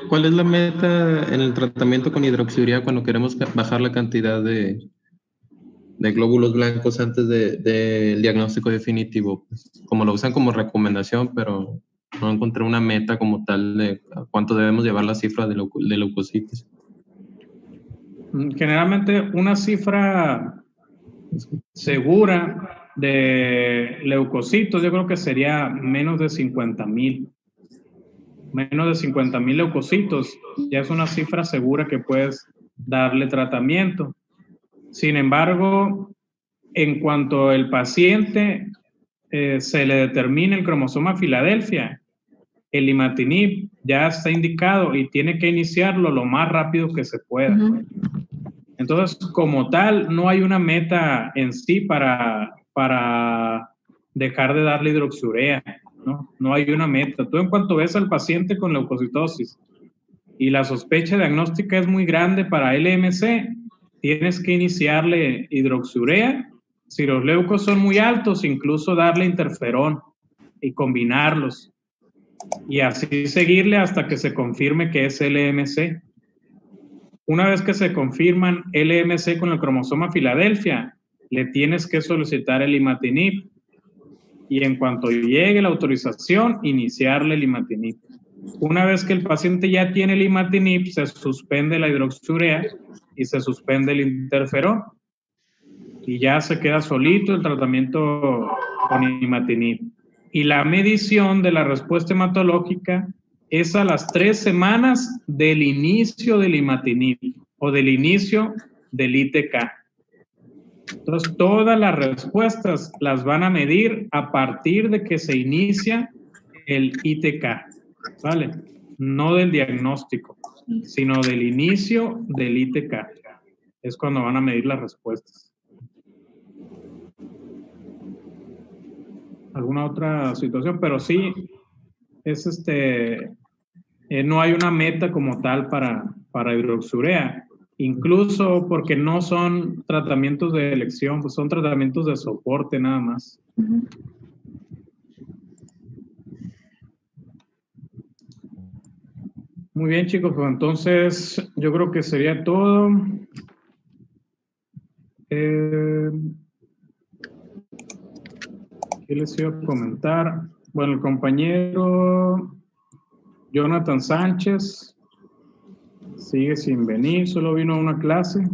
¿cuál es la meta en el tratamiento con hidroxiurea cuando queremos bajar la cantidad de glóbulos blancos antes del diagnóstico definitivo? Como lo usan como recomendación, pero no encontré una meta como tal de cuánto debemos llevar la cifra de leucocitos. Generalmente una cifra segura de leucocitos, yo creo que sería menos de 50,000. Menos de 50,000 leucocitos ya es una cifra segura que puedes darle tratamiento. Sin embargo, en cuanto el paciente se le determine el cromosoma Filadelfia, el imatinib ya está indicado y tiene que iniciarlo lo más rápido que se pueda. Entonces, como tal, no hay una meta en sí para dejar de darle hidroxiurea, ¿no? No hay una meta. Tú en cuanto ves al paciente con leucocitosis y la sospecha diagnóstica es muy grande para LMC, tienes que iniciarle hidroxiurea. Si los leucos son muy altos, incluso darle interferón y combinarlos. Y así seguirle hasta que se confirme que es LMC. Una vez que se confirman LMC con el cromosoma Filadelfia, le tienes que solicitar el imatinib. y en cuanto llegue la autorización, iniciarle el imatinib. Una vez que el paciente ya tiene el imatinib, se suspende la hidroxiurea y se suspende el interferón. Y ya se queda solito el tratamiento con imatinib. Y la medición de la respuesta hematológica es a las 3 semanas del inicio del imatinib o del inicio del ITK. Entonces, todas las respuestas las van a medir a partir de que se inicia el ITK, ¿vale? No del diagnóstico, sino del inicio del ITK. Es cuando van a medir las respuestas. ¿Alguna otra situación? Pero sí, es no hay una meta como tal para hidroxiurea. Incluso porque no son tratamientos de elección, pues son tratamientos de soporte nada más. Muy bien, chicos, pues entonces yo creo que sería todo. ¿Qué les iba a comentar? Bueno, el compañero Jonathan Sánchez sigue sin venir, solo vino a una clase.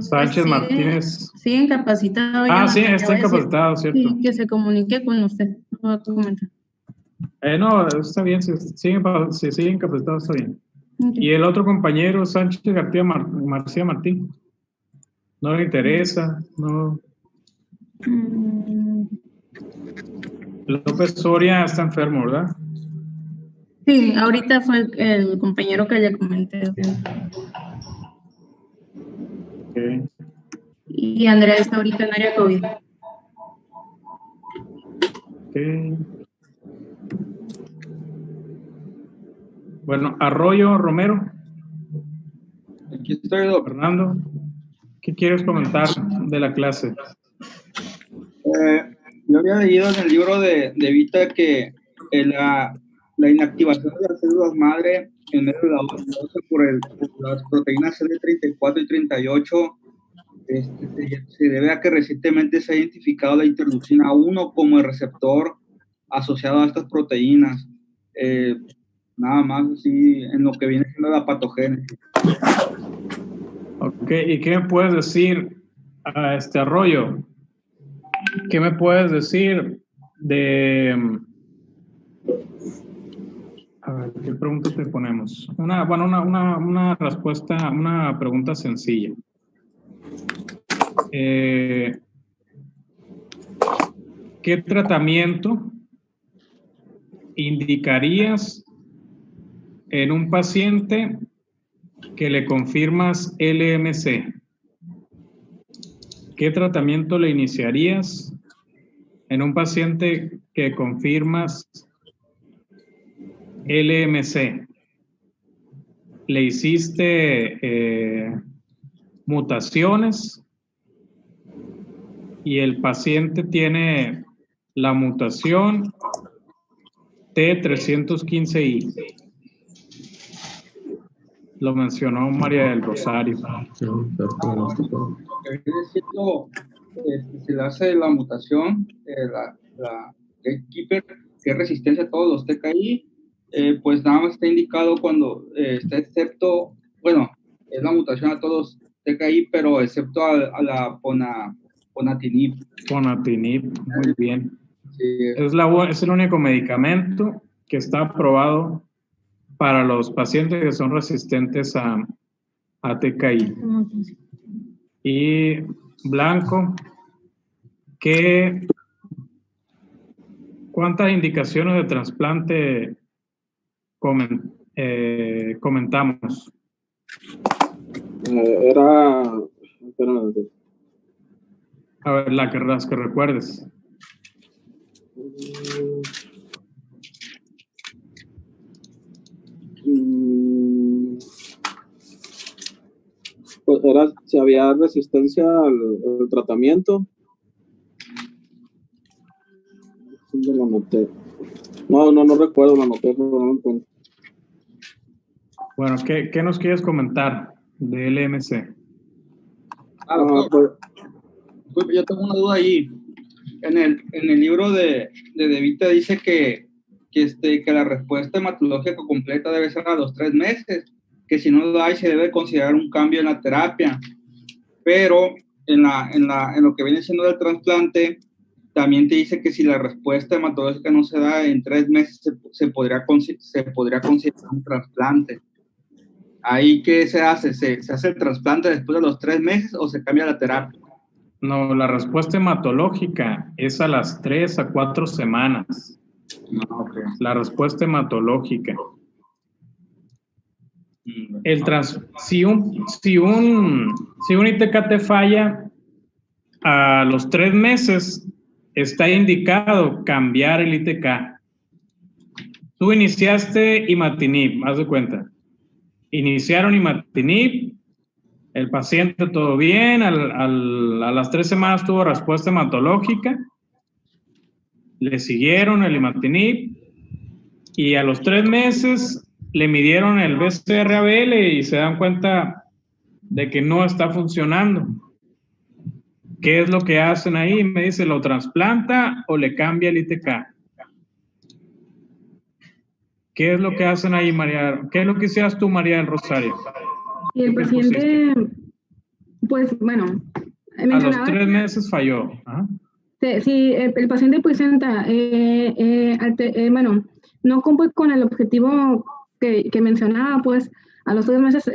Sánchez Martínez. Sigue incapacitado. Sí, está incapacitado, ¿cierto? Sí, que se comunique con usted. No va a comentar. No, está bien, si sigue incapacitado, está bien. Okay. Y el otro compañero, Sánchez García Martín, no le interesa, no. López Soria está enfermo, ¿verdad? Sí, ahorita fue el compañero que le comenté. Okay. Y Andrea está ahorita en área COVID. Okay. Bueno, Arroyo Romero. Aquí estoy, doctor. Fernando, ¿qué quieres comentar de la clase? Yo había leído en el libro de Vita que la inactivación de las células madre en medio de la osteoporosis por las proteínas CD34 y 38 se debe a que recientemente se ha identificado la interleucina 1 como el receptor asociado a estas proteínas. Nada más así en lo que viene siendo la patogénesis. Ok, ¿y qué me puedes decir a Arroyo? ¿Qué me puedes decir de... A ver, ¿qué pregunta te ponemos? Una respuesta, una pregunta sencilla. ¿Qué tratamiento indicarías en un paciente que le confirmas LMC? ¿Qué tratamiento le iniciarías en un paciente que confirmas LMC? ¿Le hiciste mutaciones y el paciente tiene la mutación T315I? Lo mencionó María del Rosario. Se le hace la mutación, la Gatekeeper, que es resistencia a todos los TKI, pues nada más está indicado cuando está excepto, bueno, es la mutación a todos los TKI, pero excepto a la ponatinib. Ponatinib, muy bien. Sí. Es el único medicamento que está aprobado para los pacientes que son resistentes a TKI. Y Blanco, ¿cuántas indicaciones de trasplante comentamos? A ver, las que recuerdes. Pues era si había resistencia al tratamiento. Lo anoté. No recuerdo, lo anoté, pero no lo encuentro. Bueno, ¿qué nos quieres comentar de LMC? Pues, yo tengo una duda ahí. En el libro de Vita dice que la respuesta hematológica completa debe ser a los 3 meses, que si no lo hay se debe considerar un cambio en la terapia. Pero en lo que viene siendo el trasplante, también te dice que si la respuesta hematológica no se da en 3 meses, se podría considerar un trasplante. ¿Ahí qué se hace? ¿Se hace el trasplante después de los 3 meses o se cambia la terapia? No, la respuesta hematológica es a las 3 a 4 semanas. Okay. La respuesta hematológica. Si un ITK te falla, a los 3 meses está indicado cambiar el ITK. Tú iniciaste imatinib, haz de cuenta. Iniciaron imatinib, el paciente todo bien, a las 3 semanas tuvo respuesta hematológica, le siguieron el imatinib y a los 3 meses le midieron el BCR-ABL y se dan cuenta de que no está funcionando. ¿Qué es lo que hacen ahí? Me dice, ¿lo trasplanta o le cambia el ITK? ¿Qué es lo que hacen ahí, María? ¿Qué es lo que hicieras tú, María del Rosario? Y el paciente, pues, bueno, a los 3 meses falló. Ajá. Sí, el paciente presenta, bueno, no cumple con el objetivo que mencionaba, pues, a los 3 meses,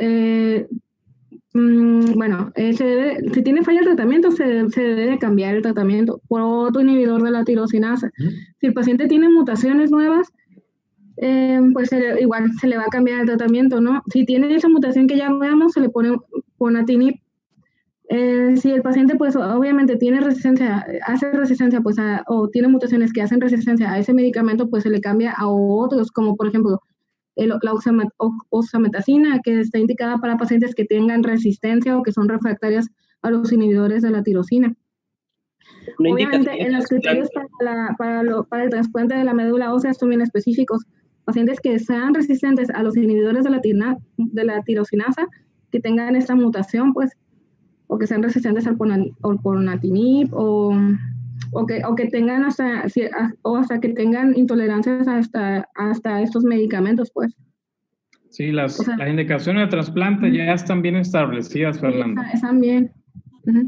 bueno, si tiene falla el tratamiento, se debe de cambiar el tratamiento por otro inhibidor de la tirosinasa. Si el paciente tiene mutaciones nuevas, pues igual se le va a cambiar el tratamiento, ¿no? Si tiene esa mutación que ya veamos, se le pone ponatinib. Si el paciente, pues, obviamente tiene resistencia, hace resistencia, pues, o tiene mutaciones que hacen resistencia a ese medicamento, pues se le cambia a otros, como por ejemplo, la oxametacina, que está indicada para pacientes que tengan resistencia o que son refractarias a los inhibidores de la tirosina. Obviamente, en los criterios para el trasplante de la médula ósea son bien específicos. Pacientes que sean resistentes a los inhibidores de la tirosinasa, que tengan esta mutación, pues, o que sean resistentes al ponatinib, o que tengan hasta que tengan intolerancias hasta estos medicamentos, pues. Sí, las indicaciones de trasplante ya están bien establecidas, Fernando. Están bien.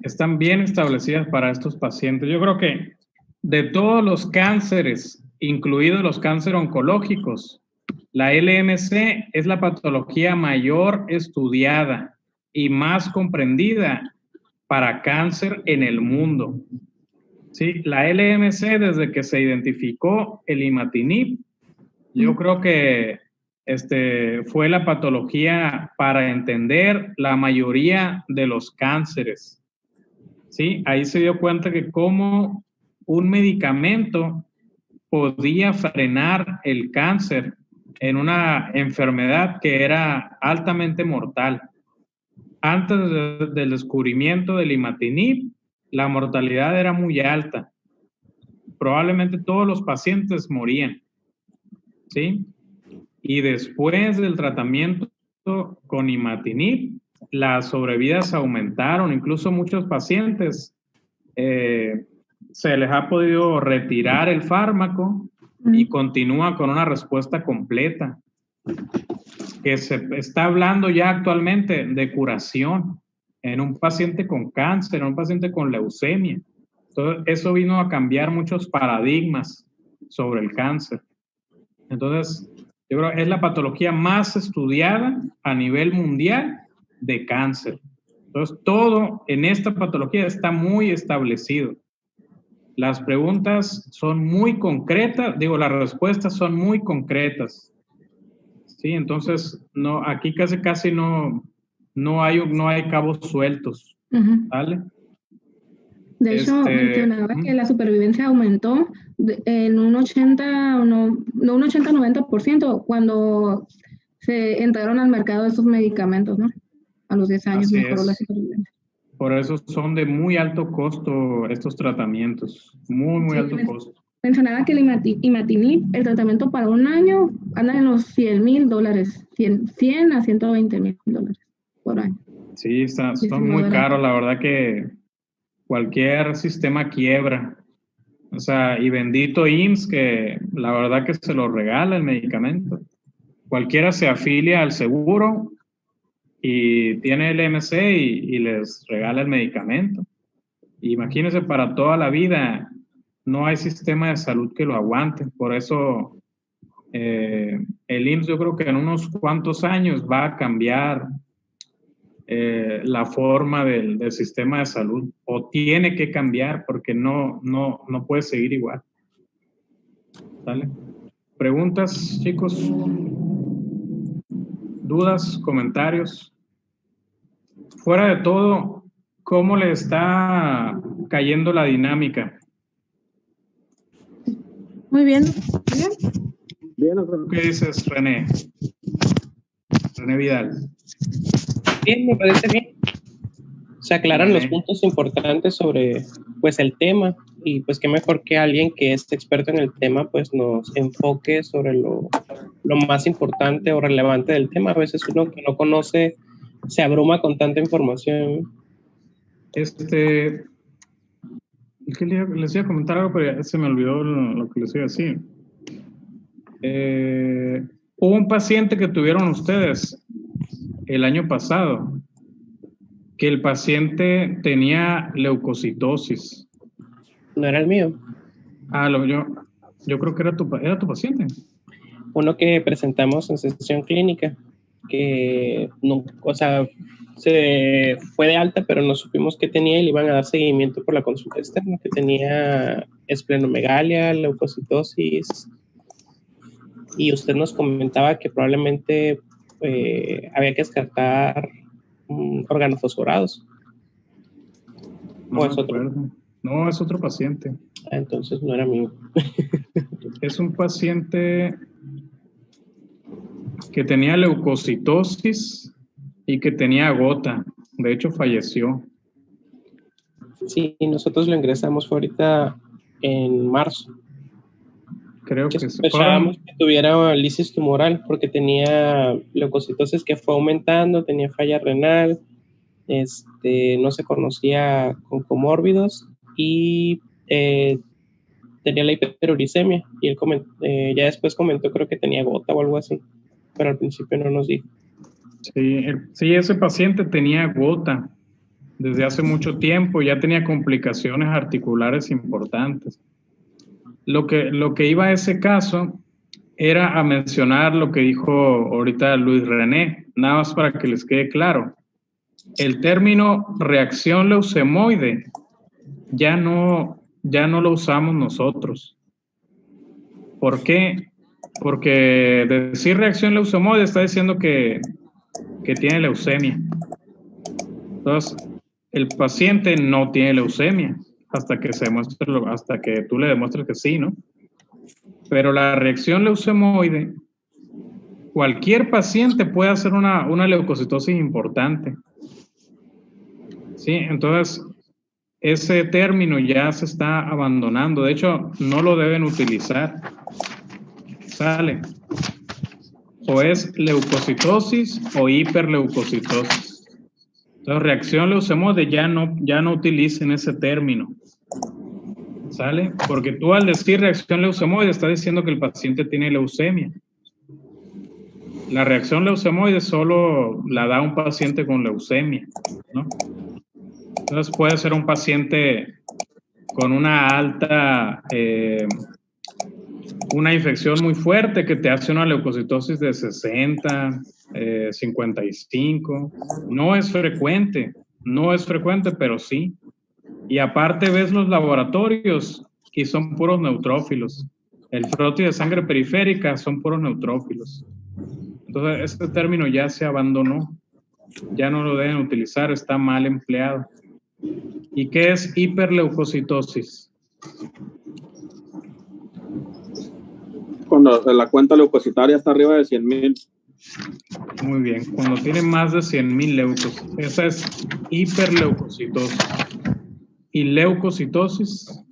Están bien establecidas para estos pacientes. Yo creo que de todos los cánceres, incluidos los cánceres oncológicos, la LMC es la patología mayor estudiada y más comprendida para cáncer en el mundo. Sí, la LMC, desde que se identificó el imatinib, yo creo que fue la patología para entender la mayoría de los cánceres. Sí, ahí se dio cuenta que cómo un medicamento podía frenar el cáncer en una enfermedad que era altamente mortal. Antes del descubrimiento del imatinib, la mortalidad era muy alta. Probablemente todos los pacientes morían, ¿sí? Y después del tratamiento con imatinib, las sobrevidas aumentaron. Incluso muchos pacientes se les ha podido retirar el fármaco y continúa con una respuesta completa. Que se está hablando ya actualmente de curación en un paciente con cáncer, en un paciente con leucemia. Entonces, eso vino a cambiar muchos paradigmas sobre el cáncer. Entonces, yo creo que es la patología más estudiada a nivel mundial de cáncer. Entonces, todo en esta patología está muy establecido. Las preguntas son muy concretas, las respuestas son muy concretas. Sí, entonces, no, aquí casi no hay cabos sueltos, ¿vale? De hecho, mencionaba que la supervivencia aumentó en un 80-90% cuando se entraron al mercado de estos medicamentos, ¿no? A los 10 años mejoró la supervivencia. Por eso son de muy alto costo estos tratamientos, muy alto costo. Mencionaba que el imatinib, el tratamiento para un año, anda en los $100,000, 100 a $120,000 por año. Sí, son muy caros, la verdad que cualquier sistema quiebra O sea, y bendito IMSS, que la verdad que se lo regala el medicamento. Cualquiera se afilia al seguro y tiene el MC y les regala el medicamento. Imagínense, para toda la vida no hay sistema de salud que lo aguante. Por eso el IMSS, yo creo que en unos cuantos años va a cambiar la forma del sistema de salud, o tiene que cambiar, porque no puede seguir igual. ¿Vale? ¿Preguntas, chicos? ¿Dudas? ¿Comentarios? Fuera de todo, ¿cómo le está cayendo la dinámica? Muy bien. ¿Qué dices, René? René Vidal. Bien, me parece bien. Se aclaran los puntos importantes sobre pues el tema, y pues qué mejor que alguien que es experto en el tema pues nos enfoque sobre lo más importante o relevante del tema. A veces uno que no conoce se abruma con tanta información. ¿Qué les iba a comentar algo, pero ya se me olvidó lo que les iba a decir. Hubo un paciente que tuvieron ustedes el año pasado, que el paciente tenía leucocitosis. No era el mío. Yo creo que era tu paciente. Uno que presentamos en sesión clínica, que no, o sea, se fue de alta, pero no supimos qué tenía y le iban a dar seguimiento por la consulta externa, que tenía esplenomegalia, leucocitosis, y usted nos comentaba que probablemente había que descartar órganos fosforados. No, es otro paciente. Entonces no era mío. Es un paciente que tenía leucocitosis y que tenía gota. De hecho, falleció. Sí, nosotros lo ingresamos fue ahorita en marzo. Creo que sospechábamos que tuviera lisis tumoral porque tenía leucocitosis que fue aumentando, tenía falla renal, no se conocía con comórbidos y tenía la hiperuricemia, y él ya después comentó, creo que tenía gota o algo así, pero al principio no nos dijo. Sí, ese paciente tenía gota desde hace mucho tiempo, ya tenía complicaciones articulares importantes. Lo que iba a ese caso era a mencionar lo que dijo ahorita Luis René, nada más para que les quede claro. El término reacción leucemoide ya no lo usamos nosotros. ¿Por qué? Porque decir reacción leucemoide está diciendo que tiene leucemia. Entonces, el paciente no tiene leucemia hasta que tú le demuestres que sí, ¿no? Pero la reacción leucemoide, cualquier paciente puede hacer una leucocitosis importante. Sí, entonces ese término ya se está abandonando. De hecho, no lo deben utilizar. ¿Sale? O es leucocitosis o hiperleucocitosis. Entonces, reacción leucemoide ya no utilicen ese término. ¿Sale? Porque tú al decir reacción leucemoide estás diciendo que el paciente tiene leucemia. La reacción leucemoide solo la da un paciente con leucemia, ¿no? Entonces puede ser un paciente con una alta, una infección muy fuerte que te hace una leucocitosis de 60, 55. No es frecuente, pero sí. Y aparte ves los laboratorios y son puros neutrófilos. El frotis de sangre periférica son puros neutrófilos. Entonces este término ya se abandonó. Ya no lo deben utilizar, está mal empleado. ¿Y qué es hiperleucocitosis? Cuando la cuenta leucocitaria está arriba de 100,000. Muy bien, cuando tiene más de 100,000 leucos. Esa es hiperleucocitosis. ¿Y leucocitosis?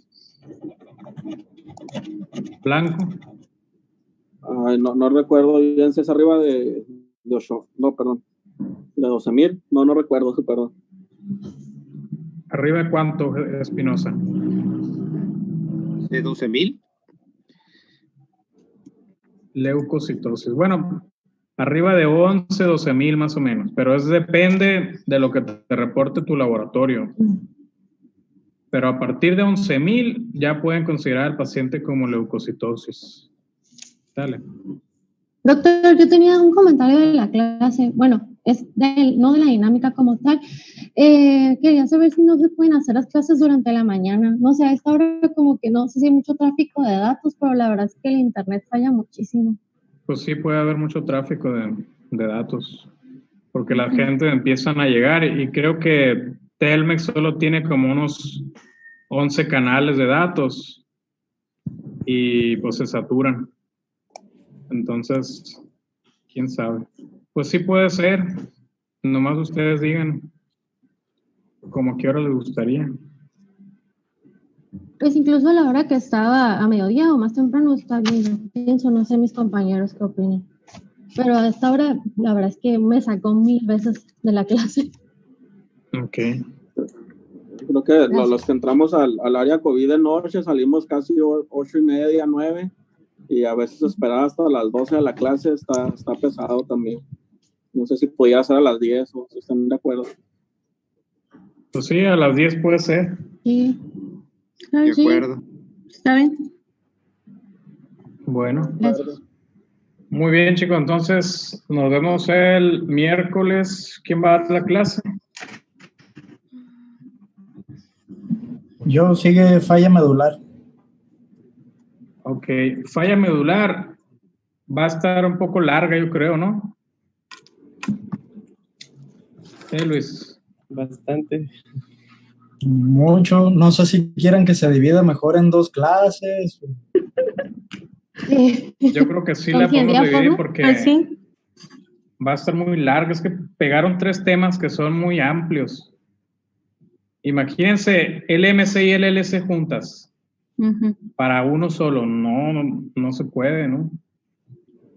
Blanco. Ay, no recuerdo bien si es arriba de 8. No, perdón. ¿De 12,000? No recuerdo, perdón. ¿Arriba de cuánto, Espinosa? de 12,000. Leucocitosis. Bueno, arriba de 11, 12,000 más o menos, pero depende de lo que te reporte tu laboratorio. Pero a partir de 11,000 ya pueden considerar al paciente como leucocitosis. Dale. Doctor, yo tenía un comentario de la clase, bueno, no de la dinámica como tal. Quería saber si no se pueden hacer las clases durante la mañana. No sé, a esta hora como que no sé si hay mucho tráfico de datos, pero la verdad es que el internet falla muchísimo. Pues sí, puede haber mucho tráfico de datos, porque la gente empiezan a llegar y creo que Telmex solo tiene como unos 11 canales de datos y pues se saturan. Entonces, quién sabe. Pues sí puede ser. Nomás ustedes digan como qué hora les gustaría. Pues incluso a la hora que estaba a mediodía o más temprano está bien. Yo pienso, no sé mis compañeros qué opinan. Pero a esta hora, la verdad es que me sacó 1000 veces de la clase. Ok. Creo que los que entramos al área COVID de noche salimos casi 8:30, 9. Y a veces esperar hasta las 12 de la clase está pesado también. No sé si podía ser a las 10 o si están de acuerdo. Pues sí, a las 10 puede ser. Sí. De acuerdo. ¿Está bien? Bueno. Muy bien, chicos. Entonces, nos vemos el miércoles. ¿Quién va a dar la clase? Yo sigue falla medular. Ok, falla medular va a estar un poco larga, yo creo, ¿no? Luis. Bastante. Mucho. No sé si quieran que se divida mejor en 2 clases. Yo creo que sí la podemos dividir porque va a estar muy larga. Es que pegaron 3 temas que son muy amplios. Imagínense LMC y LLC juntas. Para uno solo, no se puede, ¿no?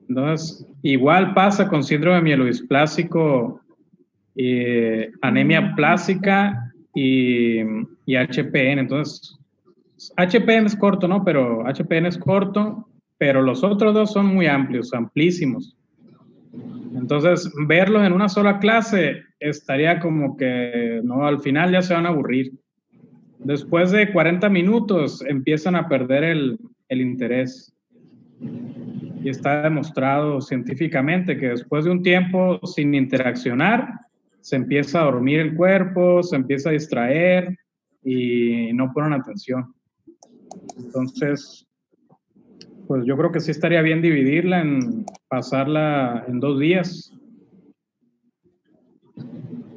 Entonces, igual pasa con síndrome mielodisplásico, anemia plástica y HPN. Entonces, HPN es corto, ¿no? Pero HPN es corto, pero los otros 2 son muy amplios, amplísimos. Entonces, verlos en una sola clase estaría como que, no, al final ya se van a aburrir. Después de 40 minutos empiezan a perder el interés. Y está demostrado científicamente que después de un tiempo sin interaccionar, se empieza a dormir el cuerpo, se empieza a distraer y no ponen atención. Entonces, pues yo creo que sí estaría bien dividirla, pasarla en 2 días.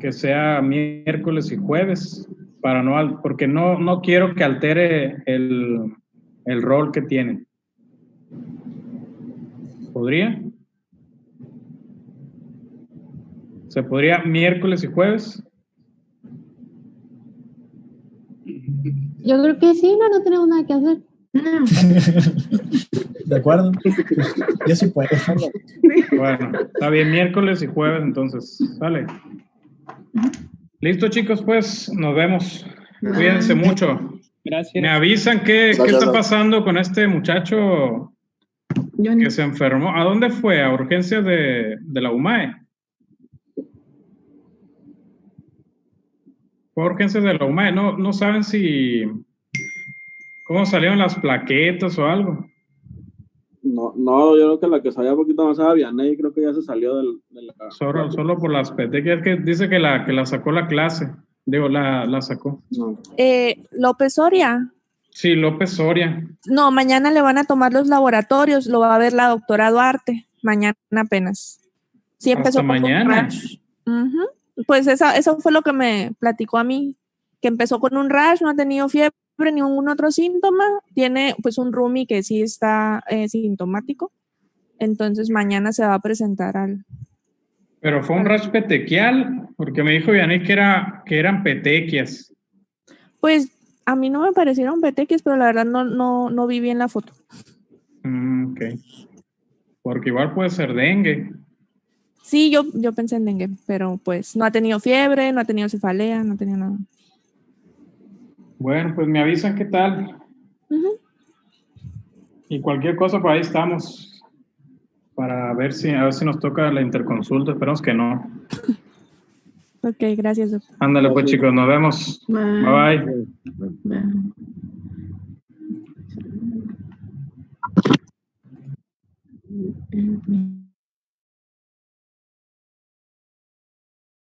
Que sea miércoles y jueves. Porque no quiero que altere el rol que tienen. ¿Podría? ¿Se podría miércoles y jueves? Yo creo que sí, no tenemos nada que hacer. De acuerdo. Yo sí puedo. Bueno, está bien, miércoles y jueves entonces. Sale. Listo, chicos, pues nos vemos. Cuídense mucho. Gracias. Me avisan qué está pasando con este muchacho que se enfermó. ¿A dónde fue? ¿A urgencias de la UMAE? Fue a urgencias de la UMAE. No saben cómo salieron las plaquetas o algo. No, yo creo que la que salía un poquito más era Vianney, creo que ya se salió de la... Solo por las petequias, que dice que la sacó la clase. Digo, la sacó. No. López Soria. Sí, López Soria. No, mañana le van a tomar los laboratorios, lo va a ver la doctora Duarte, mañana apenas. Sí, empezó hasta mañana. Pues eso fue lo que me platicó a mí, que empezó con un rash, no ha tenido fiebre, ningún otro síntoma, tiene pues un roomie que sí está sintomático, entonces mañana se va a presentar al... Pero fue un rash petequial, porque me dijo Vianney que eran petequias. Pues a mí no me parecieron petequias, pero la verdad no vi bien la foto. Ok. Porque igual puede ser dengue. Sí, yo pensé en dengue, pero pues no ha tenido fiebre, no ha tenido cefalea, no ha tenido nada. Bueno, pues me avisan qué tal. Y cualquier cosa, pues ahí estamos para ver si nos toca la interconsulta. Esperamos que no. Ok, gracias, doctor. Ándale, pues chicos, nos vemos. Bye bye. Bye.